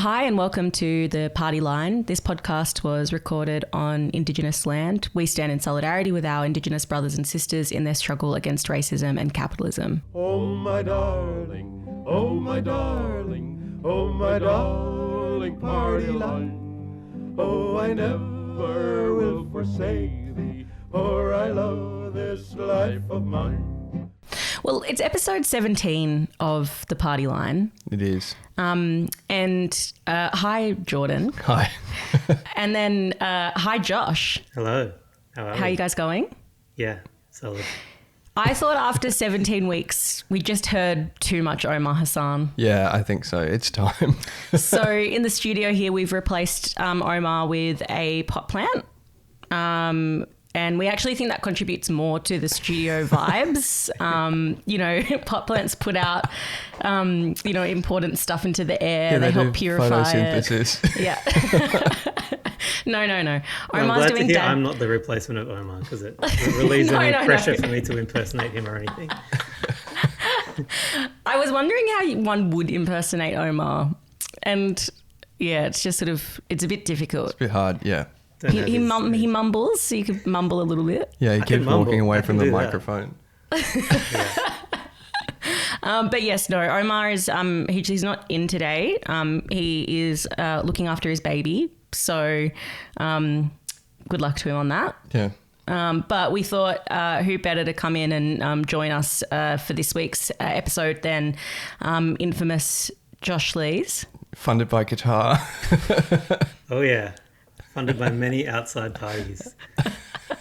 Hi and welcome to The Party Line. This podcast was recorded on Indigenous land. We stand in solidarity with our Indigenous brothers and sisters in their struggle against racism and capitalism. Oh my darling, oh my darling, oh my darling party line. Oh, I never will forsake thee, for I love this life of mine. Well, it's episode 17 of The Party Line. It is. And hi, Jordan. Hi. And then hi, Josh. Hello. How are you guys going? Yeah, solid. I thought after 17 weeks, we just heard too much Omar Hassan. Yeah, I think so. It's time. So in the studio here, we've replaced Omar with a pot plant. And we actually think that contributes more to the studio vibes. Pot plants put out, important stuff into the air. Yeah, they help do purify photosynthesis. it. Yeah. No. Well, Omar's I'm glad doing to hear I'm not the replacement of Omar because it relieves any pressure for me to impersonate him or anything. I was wondering how one would impersonate Omar. And yeah, it's just it's a bit difficult. It's a bit hard, yeah. He mumbles, so you could mumble a little bit. Yeah, he keeps walking away from the microphone. But yes, no, Omar is, he's not in today. He is looking after his baby. So good luck to him on that. Yeah. But we thought who better to come in and join us for this week's episode than infamous Josh Lees. Funded by Qatar. Oh, yeah. Funded by many outside parties.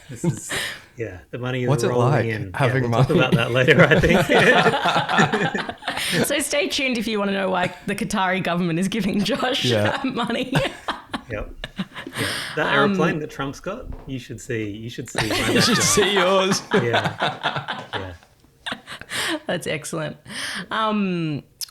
This is, the money is What's rolling it like in. having we'll money? talk about that later, I think. So stay tuned if you want to know why the Qatari government is giving Josh money. Yep. That aeroplane that Trump's got, you should see. You should see. You should see yours. Yeah. That's excellent.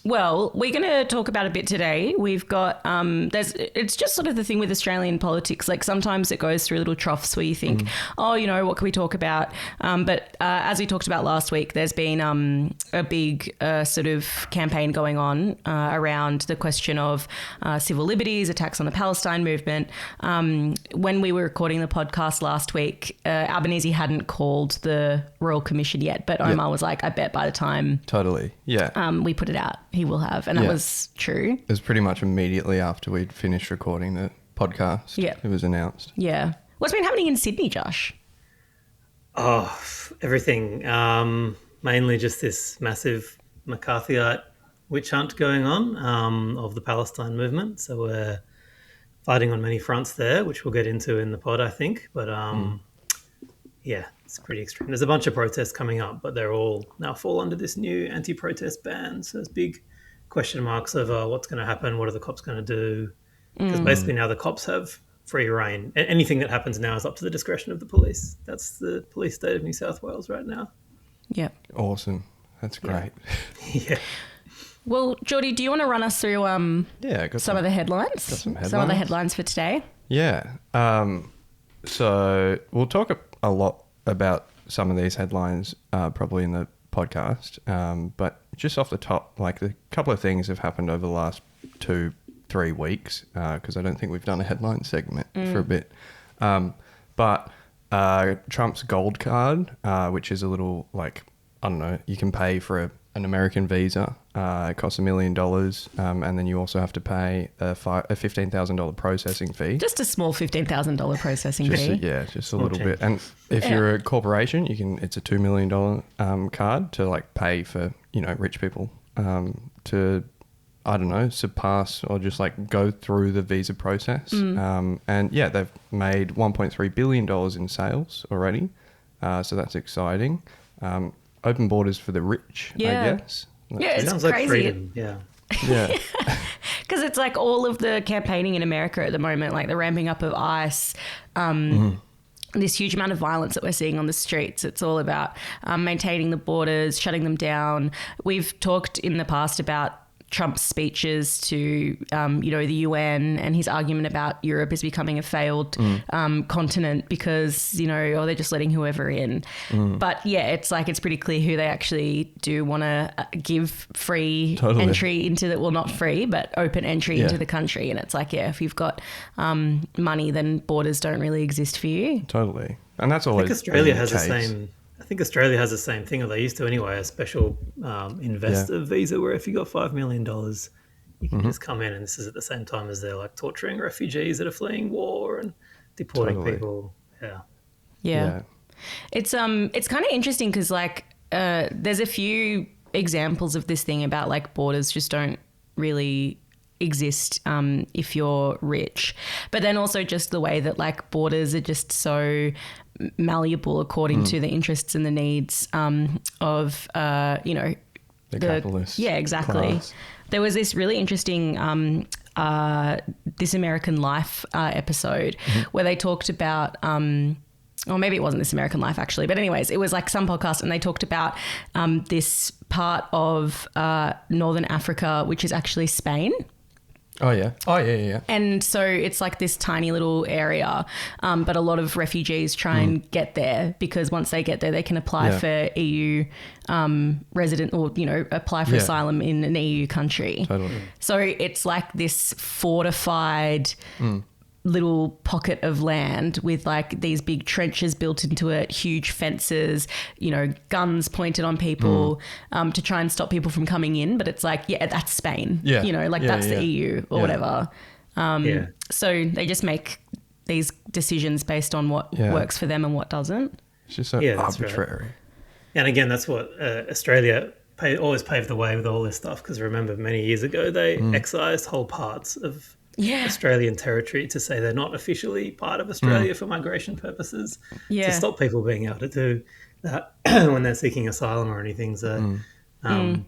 Well, we're going to talk about a bit today. We've got, it's just sort of the thing with Australian politics. Like sometimes it goes through little troughs where you think, what can we talk about? But as we talked about last week, there's been a big sort of campaign going on around the question of civil liberties, attacks on the Palestine movement. When we were recording the podcast last week, Albanese hadn't called the Royal Commission yet, but Omar was like, I bet by the time Totally, yeah. we put it out, he will have. And that was true. It was pretty much immediately after we'd finished recording the podcast. Yeah. It was announced. Yeah. What's been happening in Sydney, Josh? Oh, everything. Mainly just this massive McCarthyite witch hunt going on of the Palestine movement. So we're fighting on many fronts there, which we'll get into in the pod, I think. But it's pretty extreme. There's a bunch of protests coming up, but they're all now fall under this new anti-protest ban. So there's big question marks over what's going to happen, what are the cops going to do? Because basically now the cops have free reign. Anything that happens now is up to the discretion of the police. That's the police state of New South Wales right now. Yep. Awesome. That's great. Yeah. Well, Geordie, do you want to run us through some of the headlines? Got some headlines. Some of the headlines for today? Yeah. So we'll talk a lot about some of these headlines probably in the podcast. But just off the top, like a couple of things have happened over the last 2-3 weeks because I don't think we've done a headline segment for a bit. But Trump's gold card, which is a little you can pay for an American visa. It costs $1 million. And then you also have to pay a $15,000 processing fee. Just a small $15,000 processing fee. Just a little bit. And if you're a corporation, it's a $2 million card to pay for, rich people to, I don't know, surpass or just go through the visa process. And they've made $1.3 billion in sales already. So that's exciting. Open borders for the rich, I guess. It's Sounds crazy. like freedom, yeah. Yeah. Because it's all of the campaigning in America at the moment, the ramping up of ICE, this huge amount of violence that we're seeing on the streets. It's all about maintaining the borders, shutting them down. We've talked in the past about Trump's speeches to, the UN, and his argument about Europe is becoming a failed continent because, they're just letting whoever in. But yeah, it's pretty clear who they actually do want to give free entry into the, well, not free, but open entry into the country. And it's if you've got money, then borders don't really exist for you. Totally. And that's always Australia has the same. I think Australia has the same thing, or they used to anyway, a special investor visa where if you got $5 million, you can just come in, and this is at the same time as they're torturing refugees that are fleeing war and deporting people. Yeah. It's kind of interesting because there's a few examples of this thing about borders just don't really exist if you're rich, but then also just the way that borders are just so malleable according to the interests and the needs of the capitalist exactly class. There was this really interesting This American Life episode where they talked about or maybe it wasn't This American Life actually, but anyways, it was some podcast, and they talked about this part of Northern Africa, which is actually Spain. Oh, yeah. And so it's this tiny little area, but a lot of refugees try and get there because once they get there, they can apply for EU resident or, apply for asylum in an EU country. Totally. So it's this fortified little pocket of land with these big trenches built into it, huge fences, guns pointed on people to try and stop people from coming in. But it's that's Spain, that's the EU or whatever. So they just make these decisions based on what works for them and what doesn't. It's just so arbitrary. Right. And again, that's what Australia always paved the way with all this stuff, because remember many years ago they excised whole parts of Australian territory to say they're not officially part of Australia for migration purposes, to stop people being able to do that when they're seeking asylum or anything. So, I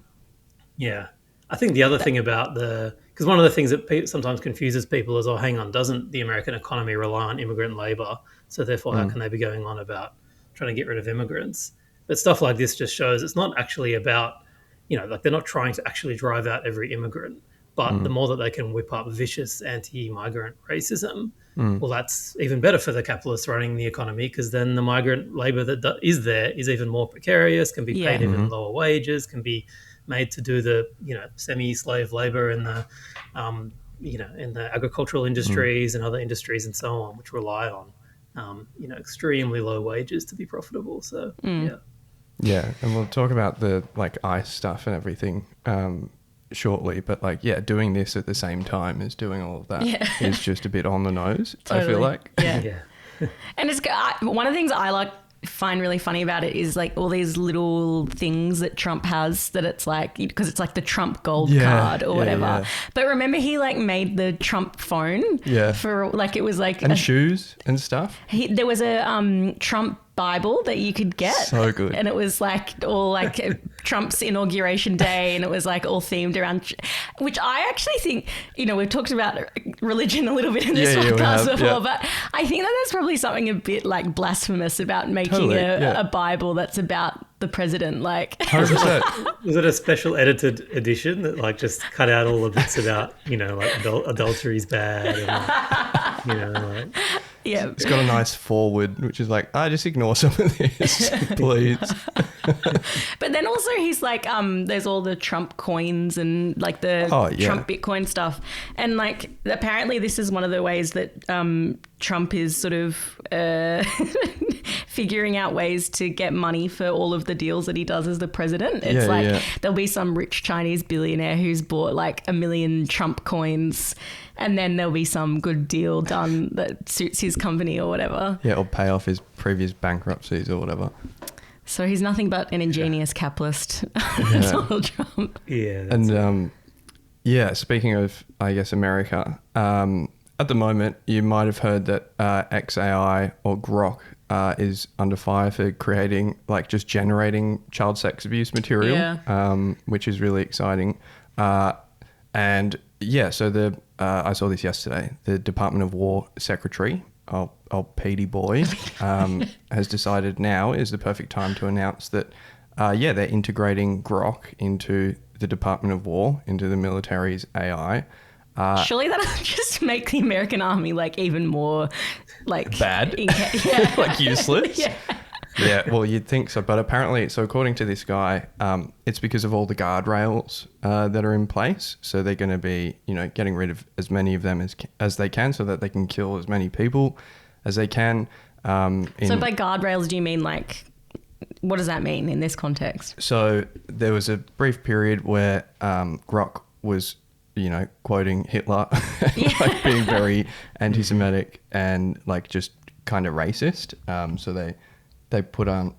think the other thing about because one of the things that sometimes confuses people is, hang on, doesn't the American economy rely on immigrant labor? So therefore, how can they be going on about trying to get rid of immigrants? But stuff like this just shows it's not actually about, they're not trying to actually drive out every immigrant. But the more that they can whip up vicious anti-migrant racism, well, that's even better for the capitalists running the economy, because then the migrant labour that is there is even more precarious, can be paid even lower wages, can be made to do the semi-slave labour in the in the agricultural industries and other industries and so on, which rely on extremely low wages to be profitable. So yeah, and we'll talk about the ICE stuff and everything shortly, but doing this at the same time as doing all of that is just a bit on the nose. Totally. I feel like and it's one of the things I find really funny about it is all these little things that Trump has, that it's because it's the Trump gold card or whatever. But remember he all the Trump phone for it was and shoes and stuff. There was a Trump Bible that you could get. So good. And it was all Trump's inauguration day, and it was all themed around, which I actually think, we've talked about religion a little bit in this podcast before, but I think that there's probably something a bit blasphemous about making a Bible that's about the president. 100%. Was it a special edited edition that just cut out all the bits about, adultery's bad and It's got a nice forward, which is I just ignore some of this, please. But then also he's there's all the Trump coins and the Trump Bitcoin stuff. And apparently this is one of the ways that Trump is sort of figuring out ways to get money for all of the deals that he does as the president. It's there'll be some rich Chinese billionaire who's bought 1 million Trump coins, and then there'll be some good deal done that suits his company or whatever. Yeah, or pay off his previous bankruptcies or whatever. So he's nothing but an ingenious capitalist, Donald Trump. Yeah. And speaking of, I guess, America, at the moment, you might have heard that XAI or Grok is under fire for creating, just generating child sex abuse material, which is really exciting. And so I saw this yesterday. The Department of War Secretary, old Petey boy, has decided now is the perfect time to announce that, they're integrating Grok into the Department of War into the military's AI. Surely that'll just make the American army like even more like Bad? yeah. Like useless. Yeah. Yeah, well, you'd think so. But apparently, so according to this guy, it's because of all the guardrails that are in place. So they're going to be, getting rid of as many of them as they can so that they can kill as many people as they can. So by guardrails, do you mean like, what does that mean in this context? So there was a brief period where Grok was, quoting Hitler, like being very anti-Semitic and like just kind of racist. So they put on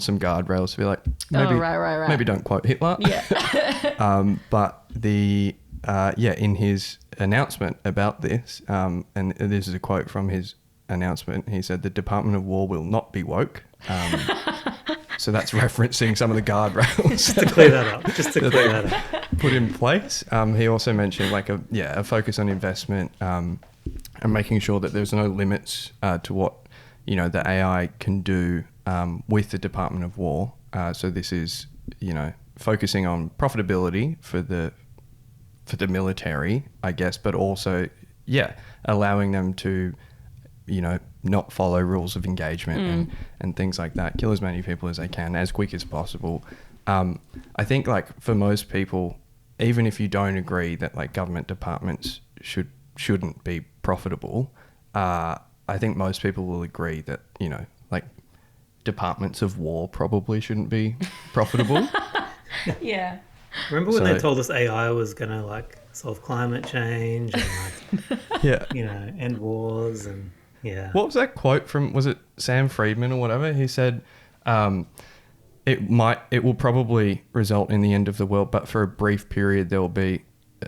some guardrails to be like, right. maybe don't quote Hitler. Yeah. But in his announcement about this, and this is a quote from his announcement, he said, "The Department of War will not be woke." So that's referencing some of the guardrails Just to clear that up. put in place. He also mentioned like a focus on investment and making sure that there's no limits to what the AI can do with the Department of War. So this is focusing on profitability for the military, I guess, but also allowing them to not follow rules of engagement and things like that. Kill as many people as they can as quick as possible. I think like for most people, even if you don't agree that like government departments shouldn't be profitable, I think most people will agree that like departments of war probably shouldn't be profitable. Yeah. Remember when they told us AI was going to like solve climate change and like, end wars and What was that quote from? Was it Sam Friedman or whatever? He said, it will probably result in the end of the world, but for a brief period there will be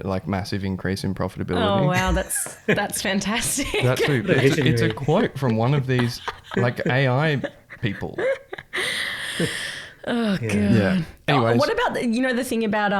like massive increase in profitability. Oh wow, that's fantastic. It's a quote from one of these like AI people. Oh god. Yeah. Anyways, what about the thing about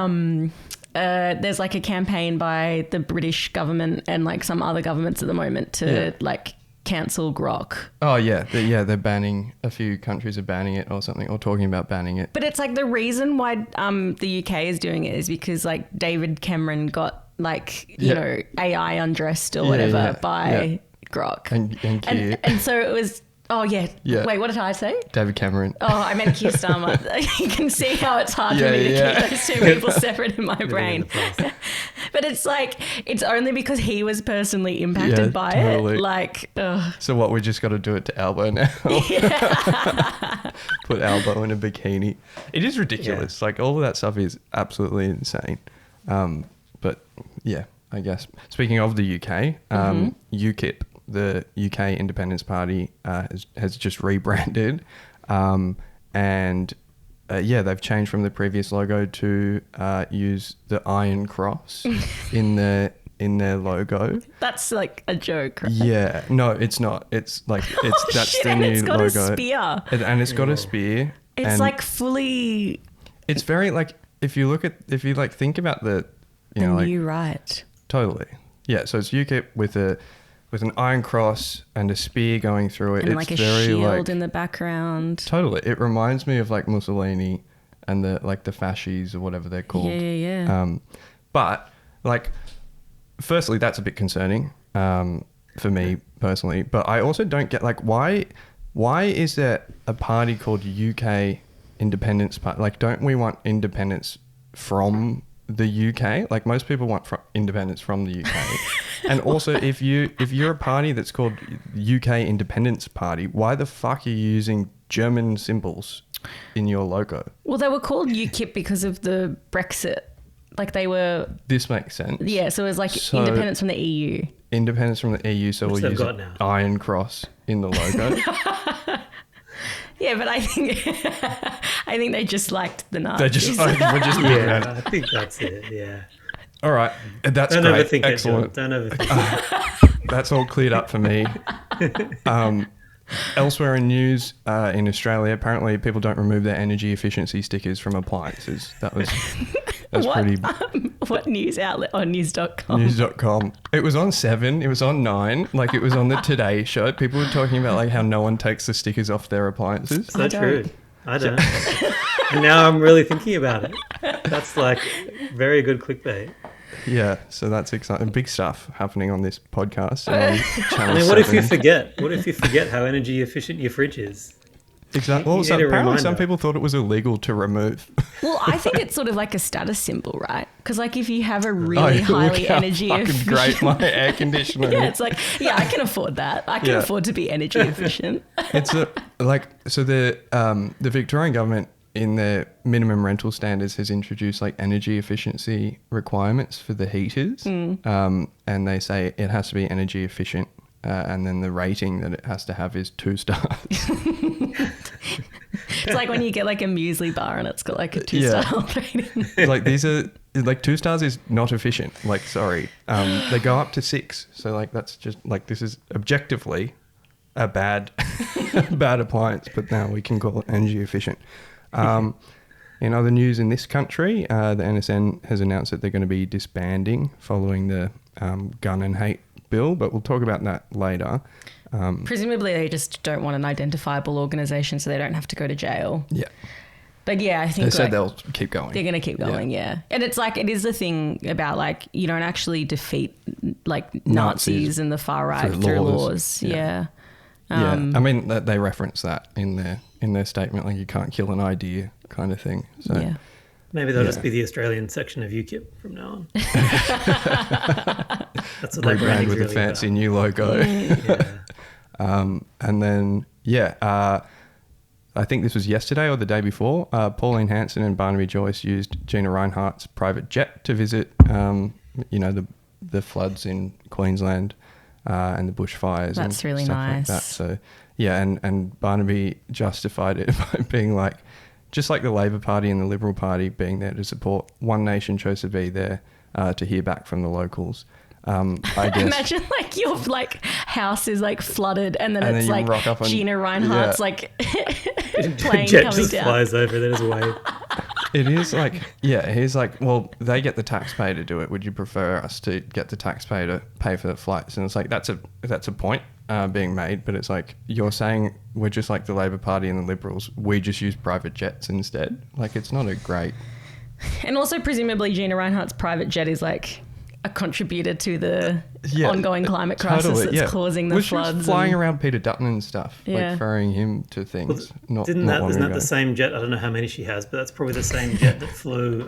there's like a campaign by the British government and like some other governments at the moment to like cancel Grok. Oh yeah, they're banning, a few countries are banning it or something, or talking about banning it. But it's like the reason why the UK is doing it is because like David Cameron got like AI undressed or whatever by Grok. And so it was Wait, what did I say? David Cameron. Oh, I meant Keir Starmer. You can see how it's hard for me to keep those two people separate in my brain. But it's like, it's only because he was personally impacted by it. Like, so what, we just got to do it to Albo now? Put Albo in a bikini. It is ridiculous. Like, all of that stuff is absolutely insane. But yeah, I guess. Speaking of the UK, UKIP, the UK Independence Party, has just rebranded. They've changed from the previous logo to use the Iron Cross in their logo. That's like a joke, right? Yeah, no, it's not. It's like that's the new it's got logo. a spear. And it's got a spear. It's like fully. It's very like if you think about the new right. Totally. Yeah. So it's UKIP with an iron cross and a spear going through it. And it's like a very shield in the background. Totally. It reminds me of like Mussolini and the fascis or whatever they're called. Yeah. But like, firstly, that's a bit concerning for me personally. But I also don't get like why is there a party called UK Independence Party? Like, don't we want independence from the UK? Like, most people want independence from the UK. And also, if you're a party that's called UK Independence Party, why the fuck are you using German symbols in your logo? Well, they were called UKIP because of the Brexit. Like, they were... This makes sense. Yeah, so it was like independence from the EU. Independence from the EU, so we'll use an iron cross in the logo. Yeah, but I think they just liked the Nazis. I think that's it. Yeah. All right, that's Don't great. Overthink Excellent. It, Don't overthink it. That's all cleared up for me. Elsewhere in news, in Australia, apparently people don't remove their energy efficiency stickers from appliances. That's pretty... What news outlet? On news.com. News.com. It was on 7. It was on 9. Like, it was on the Today Show. People were talking about like how no one takes the stickers off their appliances. Is that true? I don't. And now I'm really thinking about it. That's like very good clickbait. Yeah, so that's exciting. Big stuff happening on this podcast. And on Channel I mean, what if 7. you forget? What if you forget how energy efficient your fridge is? Exactly. Well, You so need a apparently some reminder. people thought it was illegal to remove. Well, I think it's sort of like a status symbol, right? Because like if you have a really Look highly how energy fucking efficient, great my air conditioner yeah, is. it's like I can afford that. I can Yeah. afford to be energy efficient. It's so the Victorian government in their minimum rental standards has introduced like energy efficiency requirements for the heaters, and they say it has to be energy efficient, and then the rating that it has to have is 2 stars. It's like when you get like a muesli bar and it's got like a 2-star rating. Like these are like 2 stars is not efficient. Like sorry, they go up to 6. So like that's just like this is objectively a bad bad appliance, but now we can call it energy efficient. In other news in this country, the NSN has announced that they're going to be disbanding following the gun and hate bill, but we'll talk about that later. Presumably they just don't want an identifiable organisation so they don't have to go to jail. Yeah. But yeah, I think They said like, they'll keep going. they're going to keep going, yeah. And it's like, it is the thing about like, you don't actually defeat like Nazis and the far right through laws. Yeah. Yeah, I mean they reference that in their statement, like you can't kill an idea kind of thing. So Yeah. Maybe they'll just be the Australian section of UKIP from now on. That's what rebrand branding's with a really fancy about. new logo. Yeah. And then I think this was yesterday or the day before. Pauline Hanson and Barnaby Joyce used Gina Rinehart's private jet to visit, the floods in Queensland and the bushfires. That's and really stuff nice. Like that. So yeah, and Barnaby justified it by being like, just like the Labor Party and the Liberal Party being there to support, One Nation chose to be there to hear back from the locals. I guess. Imagine like your like house is like flooded and then And it's then you like rock up on- Gina Reinhardt's Yeah. like plane Jet coming just down. flies over, there's a wave. It is like, yeah, he's like, well, they get the taxpayer to do it. Would you prefer us to get the taxpayer to pay for the flights? And it's like, that's a point being made, but it's like, you're saying we're just like the Labor Party and the Liberals. We just use private jets instead. Like, it's not a great... And also presumably Gina Reinhardt's private jet is like a contributor to the ongoing climate crisis that's causing the Was she floods. flying around Peter Dutton and stuff, Yeah. like ferrying him to things. Isn't that the same jet? I don't know how many she has, but that's probably the same jet that flew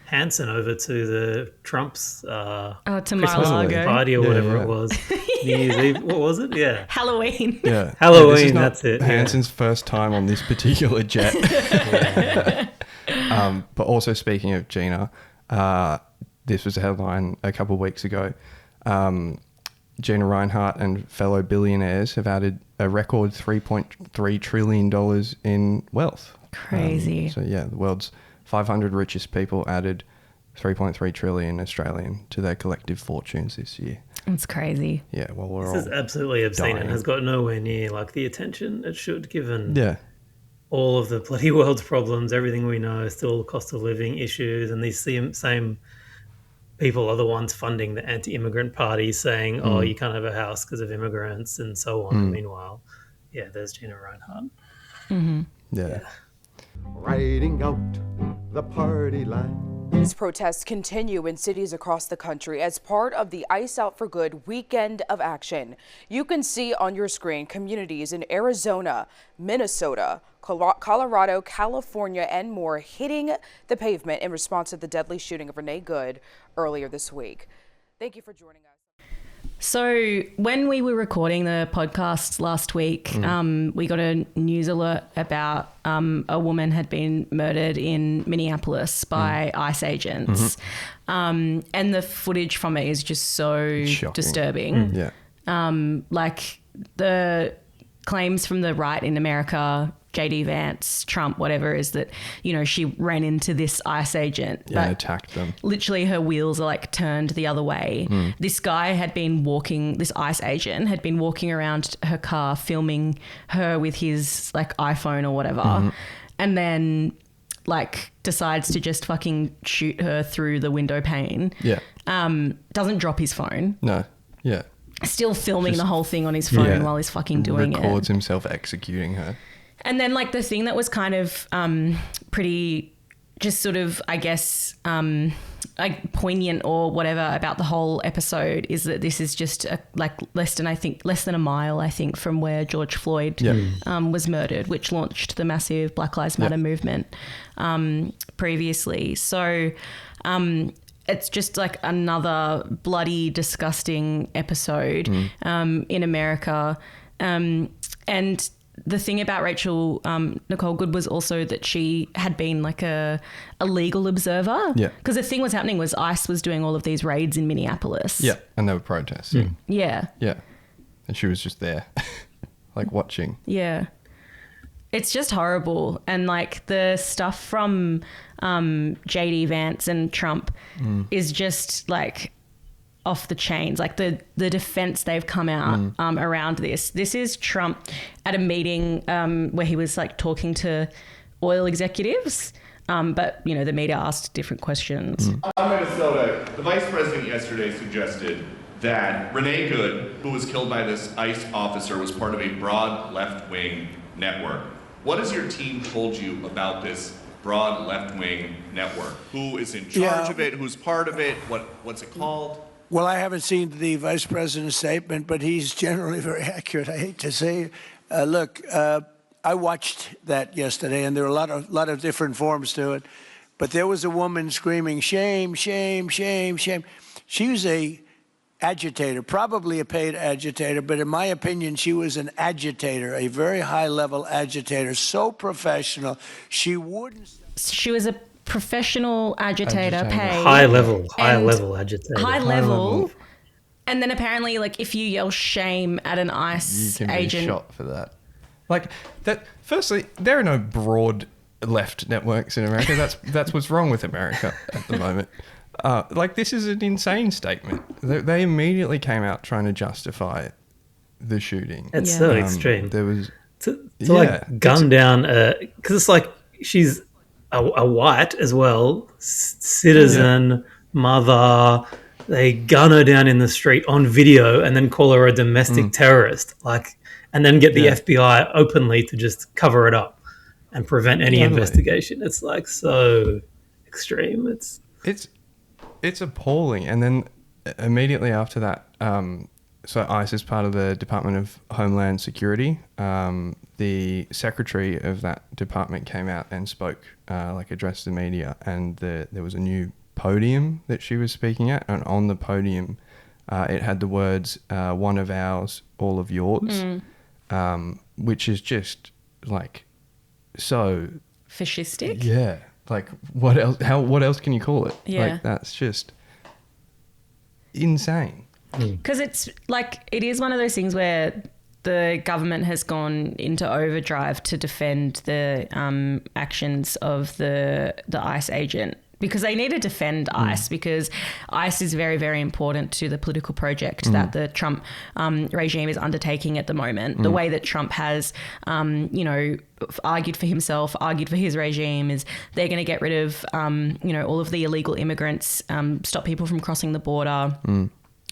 Hanson over to the Trump's to Christmas Mar-a-Lago. party or whatever yeah. it was. New Year's Eve. What was it? Yeah. Halloween. Yeah. Halloween, this is not that's it, yeah. Hanson's first time on this particular jet. But also speaking of Gina, this was a headline a couple of weeks ago. Gina Rinehart and fellow billionaires have added a record $3.3 trillion in wealth. Crazy. So yeah, the world's 500 richest people added 3.3 trillion Australian to their collective fortunes this year. It's crazy. Yeah, well, we're This is all absolutely obscene dying. and has got nowhere near like the attention it should, given yeah. all of the bloody world's problems, everything we know, still cost of living issues, and these same people are the ones funding the anti-immigrant party, saying, "Oh, you can't have a house because of immigrants," and so on. And meanwhile, yeah, there's Gina Rinehart. Yeah. Riding out the party line. These protests continue in cities across the country as part of the Ice Out for Good weekend of action. You can see on your screen communities in Arizona, Minnesota, Colorado, California, and more hitting the pavement in response to the deadly shooting of Renee Good earlier this week. Thank you for joining us. So when we were recording the podcast last week, we got a news alert about a woman had been murdered in Minneapolis by ICE agents. And the footage from it is just so Shocking. disturbing. Yeah. Like the claims from the right in America, JD Vance, Trump, whatever, is that, you know, she ran into this ICE agent. Yeah, but attacked them. literally her wheels are like turned the other way. This guy had been walking, this ICE agent had been walking around her car filming her with his like iPhone or whatever. And then like decides to just fucking shoot her through the window pane. Yeah. Doesn't drop his phone. No. Yeah. Still filming the whole thing on his phone while he's fucking doing Records himself executing her. And then like the thing that was kind of pretty just sort of, I guess, like poignant or whatever about the whole episode is that this is just less than a mile, I think, from where George Floyd was murdered, which launched the massive Black Lives Matter movement previously. So it's just like another bloody, disgusting episode in America. And the thing about Rachel Nicole Good was also that she had been like a legal observer. Yeah. Because the thing was happening was ICE was doing all of these raids in Minneapolis. Yeah. And there were protests. Yeah. Yeah. And she was just there, like watching. Yeah. It's just horrible. And like the stuff from JD Vance and Trump is just like off the chains. Like the defense they've come out around this. This is Trump at a meeting where he was like talking to oil executives. But, you know, the media asked different questions. Minnesota, the vice president yesterday suggested that Renee Good, who was killed by this ICE officer, was part of a broad left-wing network. What has your team told you about this broad left-wing network? Who is in charge of it? Who's part of it? What's it called? Well, I haven't seen the vice president's statement, but he's generally very accurate. I hate to say, look, I watched that yesterday, and there were a lot of different forms to it. But there was a woman screaming, "Shame, shame, shame, shame." She was a agitator, probably a paid agitator, but in my opinion, she was an agitator, a very high-level agitator, so professional. She wouldn't. She was a professional agitator. Paid high level agitator. High level. And then apparently, like, if you yell shame at an ICE you can agent, be shot for that. Like that. Firstly, there are no broad left networks in America. That's what's wrong with America at the moment. Like, this is an insane statement. They immediately came out trying to justify the shooting. It's so extreme. There was to like gun down because it's like she's a white as well, citizen, mother. They gun her down in the street on video and then call her a domestic terrorist, like, and then get the FBI openly to just cover it up and prevent any investigation. It's like so extreme. It's appalling. And then immediately after that, so ICE is part of the Department of Homeland Security. The secretary of that department came out and spoke, addressed the media, and there was a new podium that she was speaking at, and on the podium it had the words, "One of ours, all of yours," which is just like so fascistic. Yeah. Like, what else? What else can you call it? Yeah. Like, that's just insane. Because it's like, it is one of those things where the government has gone into overdrive to defend the actions of the ICE agent, because they need to defend ICE, because ICE is very, very important to the political project that the Trump regime is undertaking at the moment. The way that Trump has, argued for himself, argued for his regime, is they're going to get rid of, all of the illegal immigrants, stop people from crossing the border.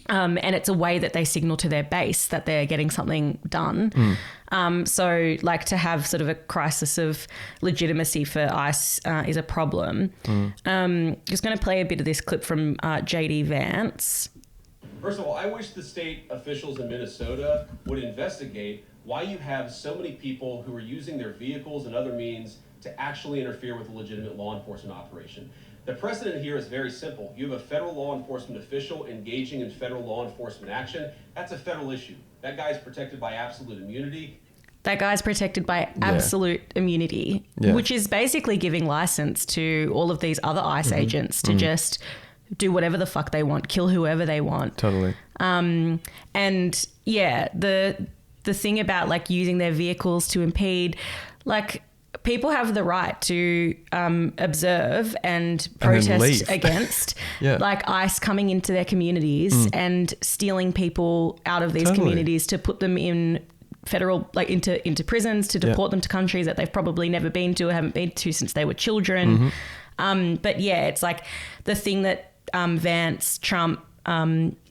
And it's a way that they signal to their base that they're getting something done. So, like, to have sort of a crisis of legitimacy for ICE is a problem. Just going to play a bit of this clip from JD Vance. First of all, I wish the state officials in Minnesota would investigate why you have so many people who are using their vehicles and other means to actually interfere with a legitimate law enforcement operation. The precedent here is very simple. You have a federal law enforcement official engaging in federal law enforcement action. That's a federal issue. That guy's protected by absolute immunity. That guy's protected by absolute immunity, which is basically giving license to all of these other ICE agents to just do whatever the fuck they want, kill whoever they want. Totally. And yeah, the thing about like using their vehicles to impede, like, people have the right to observe and protest against like ICE coming into their communities and stealing people out of these communities to put them in federal, like into prisons, to deport them to countries that they've probably never been to or haven't been to since they were children. But yeah, it's like the thing that Vance, Trump,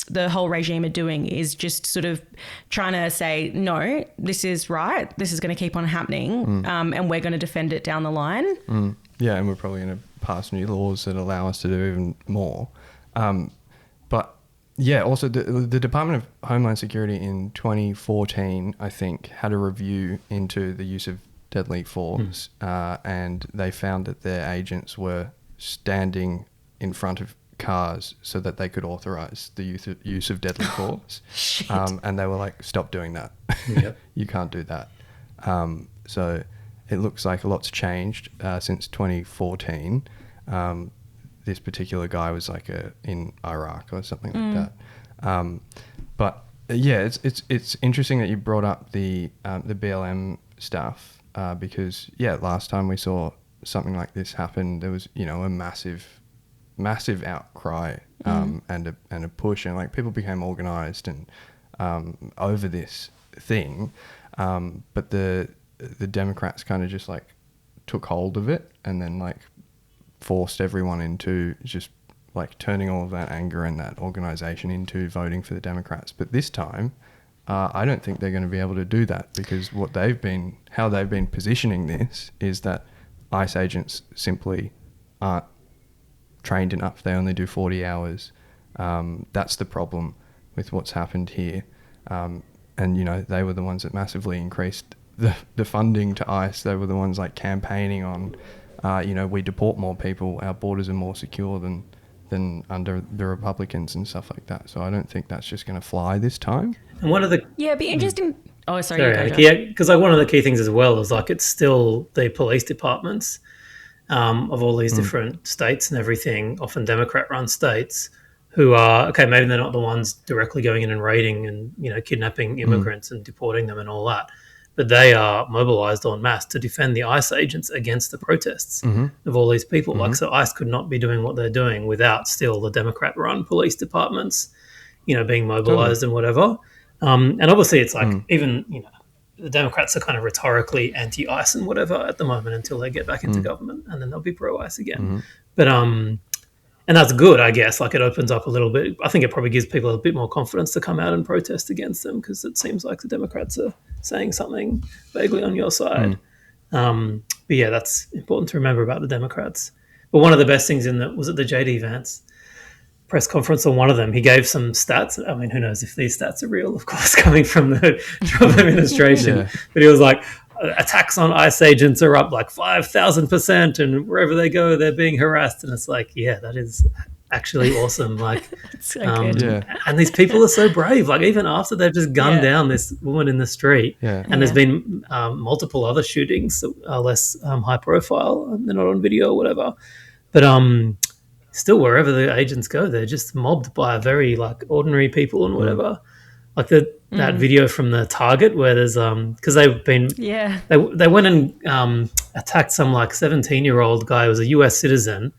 the whole regime are doing is just sort of trying to say, no, this is right. This is going to keep on happening, and we're going to defend it down the line. Yeah, and we're probably going to pass new laws that allow us to do even more. But yeah, also the Department of Homeland Security in 2014, I think, had a review into the use of deadly force, and they found that their agents were standing in front of cars so that they could authorize the use of deadly force. And they were like, stop doing that. Yep. You can't do that. So it looks like a lot's changed since 2014. This particular guy was like in Iraq or something like that. But yeah, it's interesting that you brought up the BLM stuff, because yeah, last time we saw something like this happen, there was, you know, a massive outcry, and a push, and like people became organized and over this thing, but the Democrats kind of just like took hold of it and then like forced everyone into just like turning all of that anger and that organization into voting for the Democrats. But this time, I don't think they're going to be able to do that, because how they've been positioning this is that ICE agents simply aren't trained enough. They only do 40 hours. That's the problem with what's happened here. And, you know, they were the ones that massively increased the funding to ICE. They were the ones like campaigning on, you know, we deport more people, our borders are more secure than under the Republicans and stuff like that. So I don't think that's just going to fly this time. And one of the Yeah, it'd be interesting. Oh, sorry. yeah, because like one of the key things as well is like it's still the police departments of all these different states and everything, often Democrat-run states, who are, okay, maybe they're not the ones directly going in and raiding and, you know, kidnapping immigrants and deporting them and all that, but they are mobilized en masse to defend the ICE agents against the protests of all these people. Like, so ICE could not be doing what they're doing without still the Democrat-run police departments, you know, being mobilized and whatever. And obviously it's like even, you know, the Democrats are kind of rhetorically anti-ICE and whatever at the moment until they get back into government, and then they'll be pro-ICE again. But and that's good, I guess. Like, it opens up a little bit. I think it probably gives people a bit more confidence to come out and protest against them, because it seems like the Democrats are saying something vaguely on your side. But yeah, that's important to remember about the Democrats. But one of the best things was it the JD Vance press conference on one of them, he gave some stats. I mean, who knows if these stats are real, of course, coming from the Trump administration. But he was like, attacks on ICE agents are up like 5,000%, and wherever they go, they're being harassed. And it's like, yeah, that is actually awesome. Like, So good. and these people are so brave. Like, even after they've just gunned down this woman in the street, and there's been multiple other shootings that are less high profile. They're not on video or whatever. But still, wherever the agents go, they're just mobbed by very like ordinary people and whatever. Like that video from the Target where there's because they've been they went and attacked some like 17-year-old guy who was a US citizen,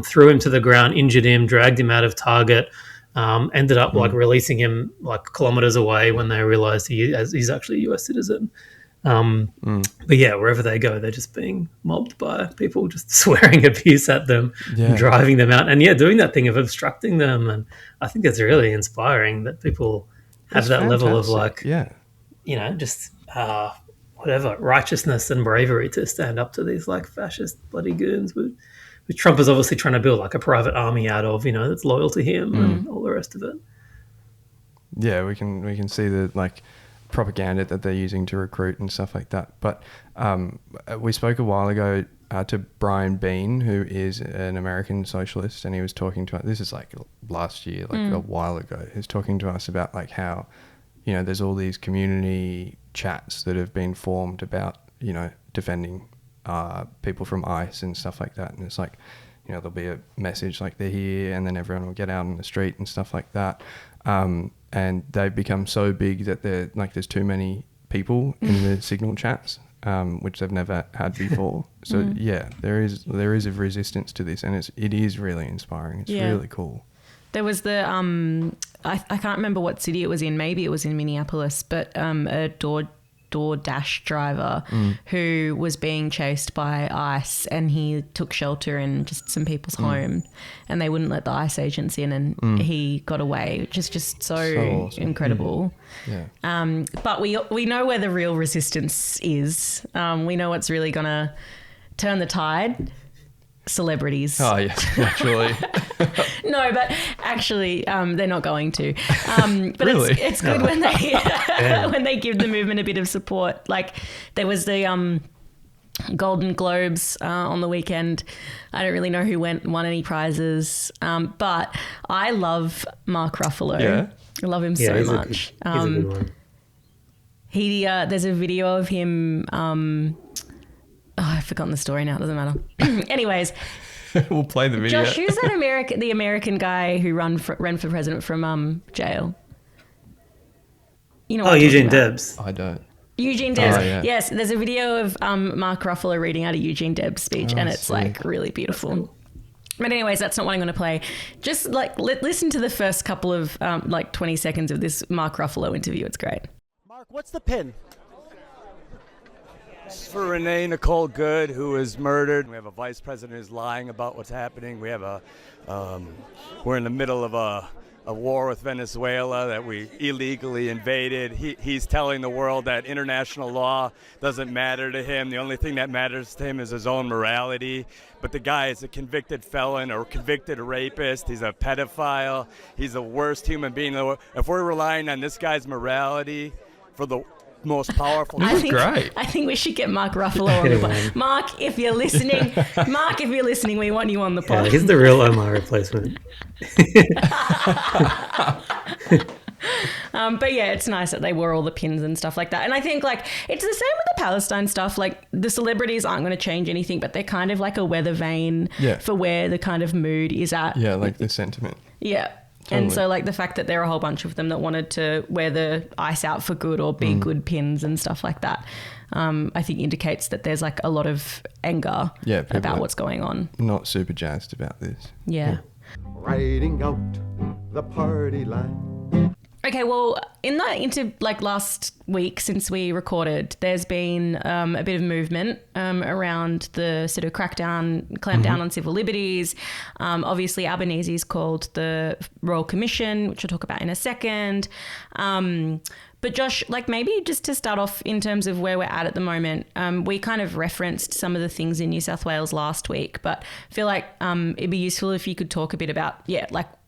threw him to the ground, injured him, dragged him out of Target, ended up like releasing him like kilometers away when they realized he's actually a US citizen. But yeah, wherever they go, they're just being mobbed by people just swearing abuse at them, and driving them out, and doing that thing of obstructing them. And I think it's really inspiring that people have that level of like, you know, just whatever righteousness and bravery to stand up to these like fascist bloody goons. Which Trump is obviously trying to build like a private army out of, you know, that's loyal to him and all the rest of it. Yeah, we can see the like propaganda that they're using to recruit and stuff like that. But we spoke a while ago to Brian Bean, who is an American socialist, and he was talking to us, this is like last year, like a while ago, he was talking to us about like how, you know, there's all these community chats that have been formed about, you know, defending people from ICE and stuff like that. And it's like, you know, there'll be a message like they're here, and then everyone will get out on the street and stuff like that. And they've become so big that they're like, there's too many people in the Signal chats, which they've never had before. So yeah, there is a resistance to this, and it is really inspiring. It's really cool. There was the I can't remember what city it was in. Maybe it was in Minneapolis, but a DoorDash driver who was being chased by ICE, and he took shelter in just some people's home, and they wouldn't let the ICE agents in, and he got away, which is just so awesome. incredible. Yeah. But we know where the real resistance is. We know what's really going to turn the tide. Celebrities. Oh, yeah, naturally. No, but actually, they're not going to. But Really? it's good when they when they give the movement a bit of support. Like there was the Golden Globes on the weekend. I don't really know who won any prizes, but I love Mark Ruffalo. Yeah. I love him so much. He's a good one. There's a video of him. I've forgotten the story now. It doesn't matter. Anyways, We'll play the video. Josh, who's that the American guy who ran for president from jail? You know. Oh, Eugene Debs. I don't. Eugene Debs. Oh, yeah. Yes, there's a video of Mark Ruffalo reading out a Eugene Debs speech, and it's like really beautiful. But anyways, that's not what I'm going to play. Just like listen to the first couple of 20 seconds of this Mark Ruffalo interview. It's great. Mark, what's the pin? This is for Renee Nicole Good, who was murdered. We have a vice president who's lying about what's happening. We have we're in the middle of a war with Venezuela that we illegally invaded. He's telling the world that international law doesn't matter to him. The only thing that matters to him is his own morality. But the guy is a convicted felon or convicted rapist. He's a pedophile. He's the worst human being. If we're relying on this guy's morality for the most powerful. Great. I think we should get Mark Ruffalo on the pod. Mark, if you're listening, we want you on the pod. Yeah, he's the real Omar replacement. But yeah, it's nice that they wore all the pins and stuff like that. And I think like it's the same with the Palestine stuff. Like the celebrities aren't going to change anything, but they're kind of like a weather vane for where the kind of mood is at. Yeah, like the sentiment. Yeah. Totally. And so like the fact that there are a whole bunch of them that wanted to wear the ice out for good or be good pins and stuff like that, I think indicates that there's like a lot of anger about what's going on. Not super jazzed about this. Yeah. Riding out the party line. Okay, well, in the last week since we recorded, there's been a bit of movement around the sort of clampdown on civil liberties. Obviously, Albanese's called the Royal Commission, which we'll talk about in a second. But Josh, like maybe just to start off in terms of where we're at the moment, we kind of referenced some of the things in New South Wales last week, but I feel like it'd be useful if you could talk a bit about,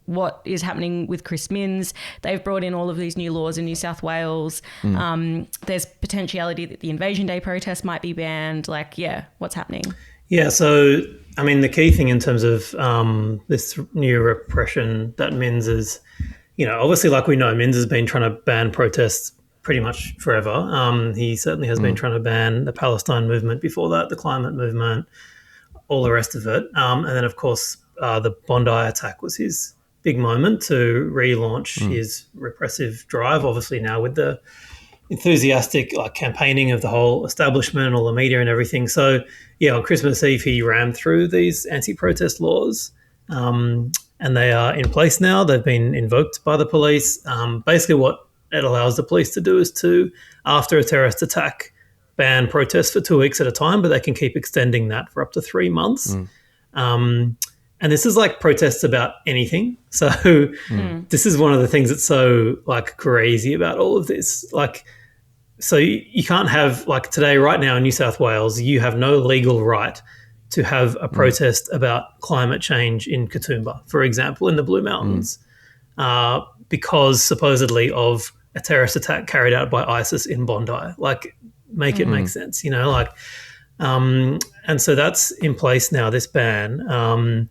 what is happening with Chris Minns. They've brought in all of these new laws in New South Wales. There's potentiality that the Invasion Day protest might be banned. What's happening? Yeah, so, I mean, the key thing in terms of this new repression that Minns is, obviously, like we know, Minns has been trying to ban protests pretty much forever. He certainly has been trying to ban the Palestine movement before that, the climate movement, all the rest of it. And then, of course, the Bondi attack was his big moment to relaunch his repressive drive, obviously now with the enthusiastic campaigning of the whole establishment, all the media and everything. So, on Christmas Eve, he rammed through these anti-protest laws and they are in place now. They've been invoked by the police. Basically what it allows the police to do is to, after a terrorist attack, ban protests for 2 weeks at a time, but they can keep extending that for up to 3 months. And this is like protests about anything. So this is one of the things that's so crazy about all of this. So you can't have today, right now in New South Wales, you have no legal right to have a protest about climate change in Katoomba, for example, in the Blue Mountains, because supposedly of a terrorist attack carried out by ISIS in Bondi. Make it make sense, and so that's in place now, this ban,